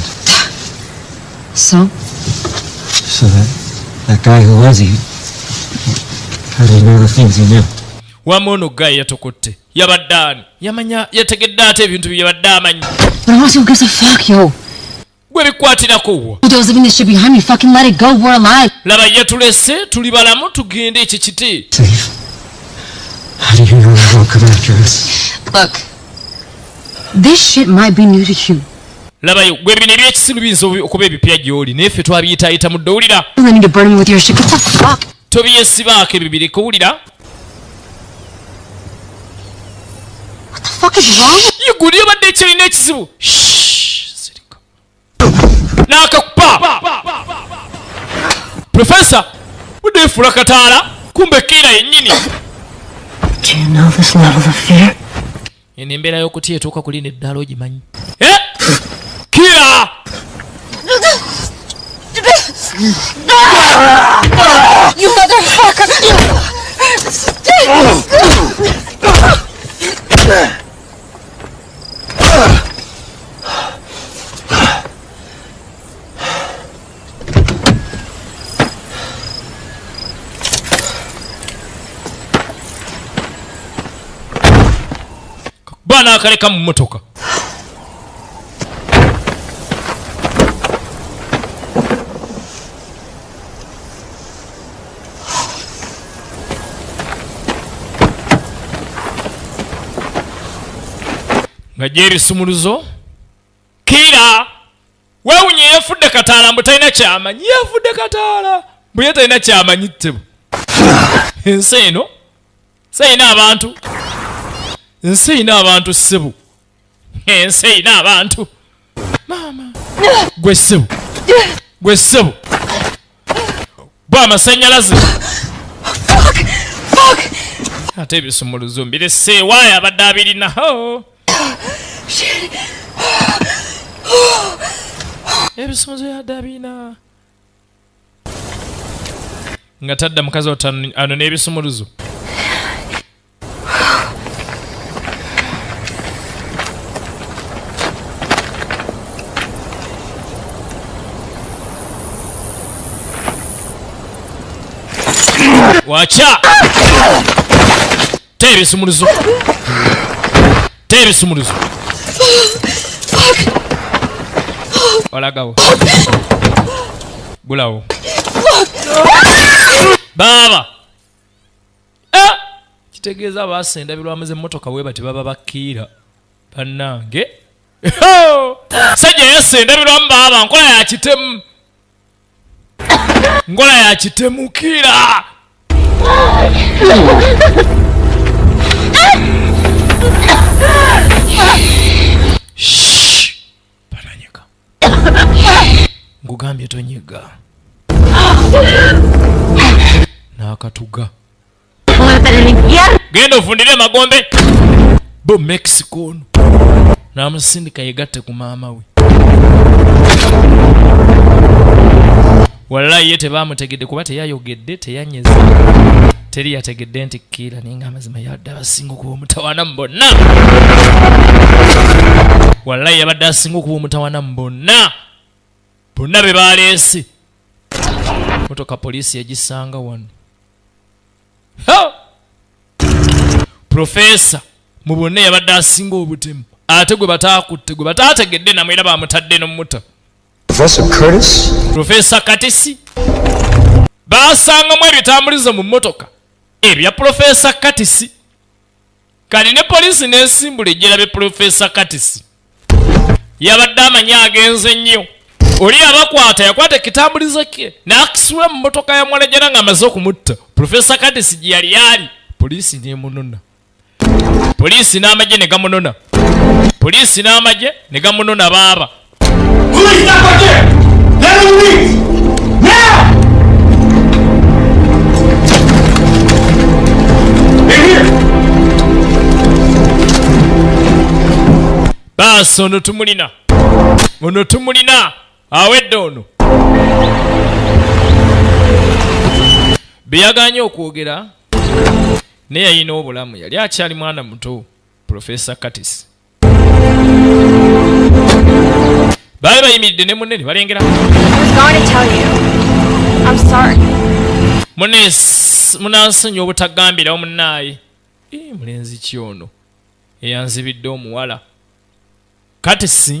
So? So that guy who was he? How do you know the things he knew? Wamma ono guy yatokotte. Yabadde ani? Yamanya yategedde ate ebintu bye yabadde amanyi. But honestly, who gives a fuck, yo? Gwe bikwatirako wa? Those leaving this shit behind me, fucking let it go, we're alive. Laba ye tulese tuli balamu tugende ekyo kiti. Safe. How do you know they won't come after us? Look, this shit might be new to you, labayo gwe bino ebyekisiru biyinza okuba ebipya gy'oli naye ffe twabiyitaayita mudde owulira tobyesibaako ebyo bireka owulira yeguli obadde ekirina ekizibu n'akakupa profesa budde efuula kataala kumbe kiira yennyini eno embeera y'okutya etuuka kulina eddaala ogimanyi kiira You motherfucker! bana akaleka mu mmotoka nga gy'ebisumuluzo kiira weewunye yefudde kataala mbu talina kyamanyi yefudde kataala mbu ye talina kyamanyi ttebo ensi eno sayina abantu ensi eyina abantu ssebo ensi eyina abantu maama gwe ssebo gwe ssebo bwa amasannyalaze ate ebisumuluzo mbirese waayo abadde abirinaho ebisumuluzo yadde abirina nga tadda mukazi ano n'ebisumuluzo wacha tebisumuluzo tebisumuluzo walagawo gulawo baba kitegeeza baasendabirwamaze emmotoka bwe bati baba bakiira bannange sajja yasendabirwamu baba nkola ya kitemu ngola ya kitemu kiira bananyega ngugambye tonyega n'akatuga genda ofundire magombe bo mexico ono n'amusindika yegatte ku maama we wallahi ye tebaamutegedde kuba teyayogedde teyanyeze teri yategedde nti kiira naye nga amazima yabadde abasinga okuba omutawana mu bonna wallahi yabadde asinga okuba omutawana mu bonna bonna be baleese motoka poliisi yagisanga wano profesa mu bonna yabadde asinga obutemu ate gwe bataakutte gwe bataategedde namwe era baamutadde n'ommuta Professor Katisi basangamu ebitambulizo mu mmotoka ebya Professor Katisi kali ne poliisi n'esimbula ejjerabe Professor Katisi yabadde amanyi agenze nnyo oli abakwata yakwata ekitambulizo kye n'akisula mu mmotoka ya mwanajjana ng'amaze okumutta Professor Katisi gye yali ali poliisi n'emunona poliisi n'amagye ne gamunona poliisi n'amagye ne gamunona baaba Police, stop right there! Let him leave! Now! They're here! Baso ono tumulina. Ono tumulina. Awedde ono. Beyaganya okwogera naye yalina obulamu yali akyali mwana muto Professor Curtis. Bali bayimiridde ne munne ne balengera. Munansonyi obutagambirawo munnaaye. Mulenzi ki ono eyanzibidde omuwala Curtis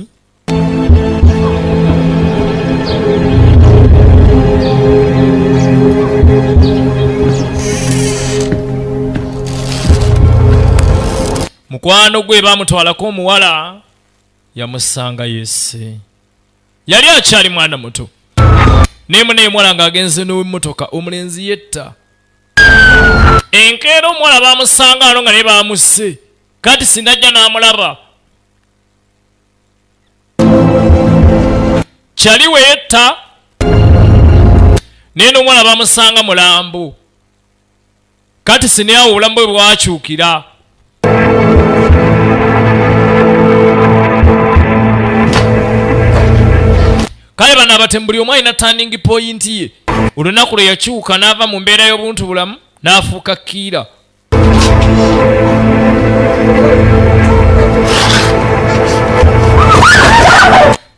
mukwano gwe baamutwalako omuwala yamusanga yesse yali akyali mwana muto nemune omwana ng'agenze n'emmotoka omulenzi yetta enkeera omwana baamusanga ano nga ne baamusse kati sinajja n'amulaba kyali weyetta naye n'omwana baamusanga mulambo kati sinayawo obulamu bwe bwakyukira kale bano abatemu buli omu alina turning point ye olunaku lwe yakyuka n'ava mu mbeera y'obuntu bulamu n'afuuka kiira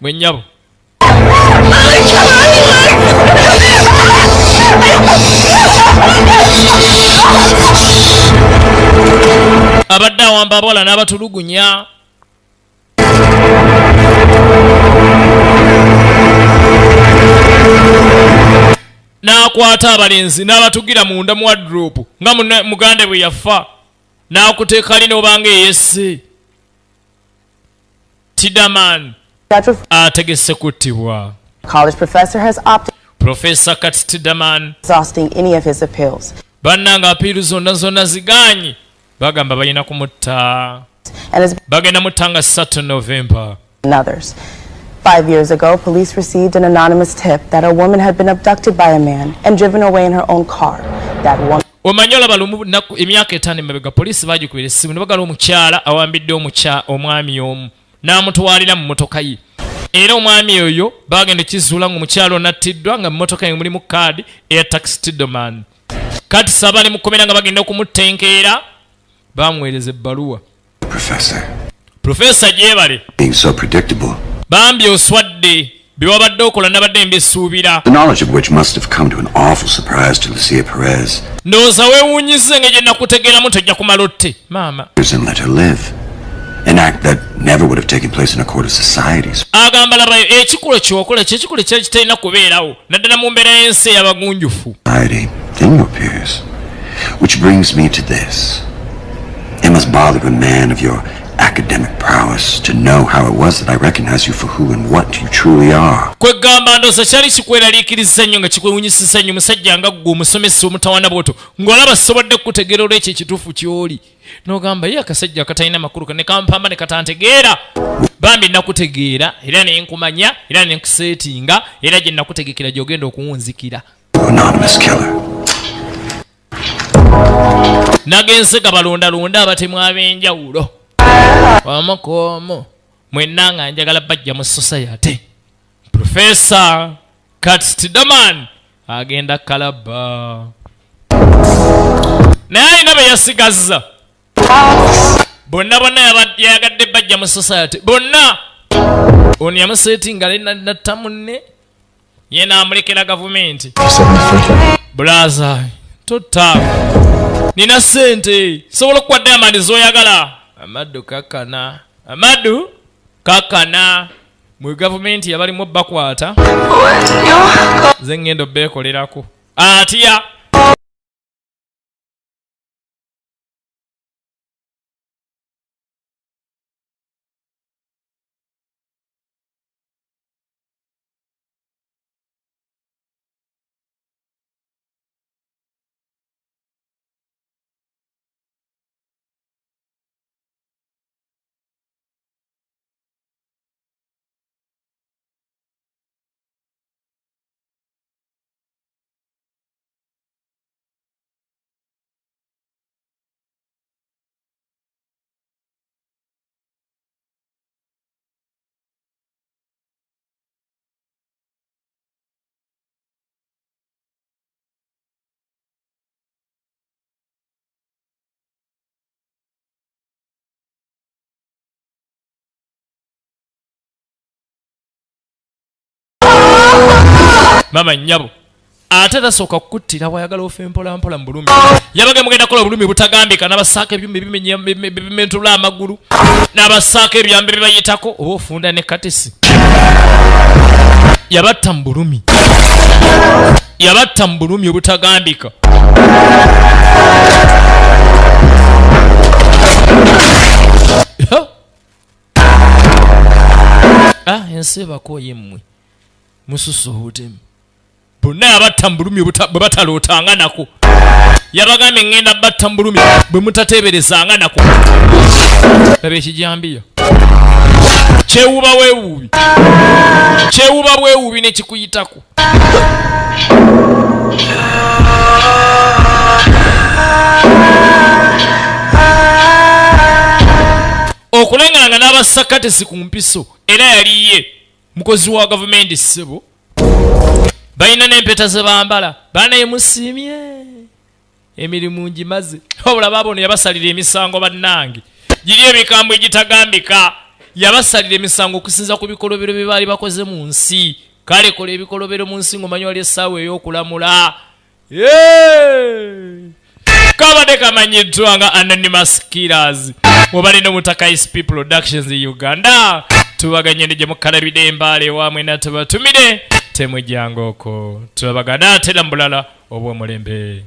gwe nnyabo abadde awamba abawala n'abatulugunya n'akwata abalenzi n'abatugira munda mu wardrobe nga mugande bwe yafa n'akuteeka ali n'obanga eyesse Tidaman ategese kuttibwa. College professor has opted Professor Kat Tidaman exhausting any of his appeals. Bannanga apiiru zonna ziganye bagamba balina kumutta bagenda muttanga 3 November. And others. 5 years ago, police received an anonymous tip that a woman had been abducted by a man and driven away in her own car. That woman omanyola balumu naku emyaka 5 emabega poliisi bagikubira essimu ne bagala omukyala awambidde omwami omu n'amutwalira mu mmotoka ye era omwami oyo bagenda kizuula ng'omukyala onattiddwa nga mu mmotoka ye mulimu kaadi eya taxi Tidaman kati sabali mukomera nga bagenda okumutenkeera bamuweereza ebbaluwa. Professor gyebale being so predictable, bambi oswadde biwabadde okola nabadde mbisuubira, the knowledge of which must have come to an awful surprise to Lucia Perez. Ndowooza weewuunyize nga gye nakutegeeramu tojja kumala otte maama. And let her live. An act that never would have taken place in a court of societies. Agamba labayo ekikulo kyokola kyekikulo kyali kitalina kubeerawo naddala mu mbeera y'ensi ey'abagunjufu. In your peers. Which brings me to this. It must bother a man of your academic prowess to know how it was that I recognize you for who and what you truly are. Kwegamba ndowooza kyali kikweraliikiriza nnyo nga kikwewunyisisa nnyo musajja nga ggwe omusomesa omutawana bwoto ng'olaba sobodde kutegeera olwekyo ekituufu ky'oli n'ogamba ye akasajja akatalina makulu ne kampamba ne katantegeera bambi nakutegeera era ne nkumanya era ne nkuseetinga era gye nakutegekera gy'ogenda okuwunzikira. Anonymous killer. Nagenze gabalondalonda abatemu ab'enjawulo wamakoomo mwenna nga njagala bajja mu society. Professor Kat Tidaman agenda kalaba naye alina be yasigazza bonna yagadde bajja mu society bonna ono yamuseetinga natta munne ye n'amulekera gavumenti. Bulaza totta nina sente sobola okwadde amani z'oyagala. Amadu kakana mu gavumenti yabalimu bakwata ze ngendo beekolerako atya mama nnyabo ate tasooka kukuttira bwayagala ofe mpolampola mu bulumi yabage mugenda kola obulumi butagambika n'abasaako ebyuma ebimentula amagulu n'abasaako ebyambe bibayitako oba ofunda ne katesi yabatta mu bulumi obutagambika. ensi ebako yemmwe mususuhutemu bonna yabattambulumi bwe batalootanga nako yabagambye ngenda battambulumi bwe mutateeberezanga nako laba ekijambiya kyewuba bwewuubi nekikuyitako okulengalanga n'abasakatesi ku mpiso era yaliye mukozi wa gavumenti ssebo balina n'empeta ze bambala baana yemusiimye emirimu ngimaze wabula baabono yabasalira emisango bannange giri ebikambo egitagambika yabasalira emisango okusinza ku bikolobero bye baali bakoze mu nsi kale kola ebikolobero mu nsi ng'omanyi wali essaawa ey'okulamula kabadde kamanyiddwa nga anonymous killers mubalina omutaka Icep Productions Uganda tubaganye ne gye mukalabidde embaale waamwe na tubatumire temujjangoko tubagana atera mbulala obw'omulembe.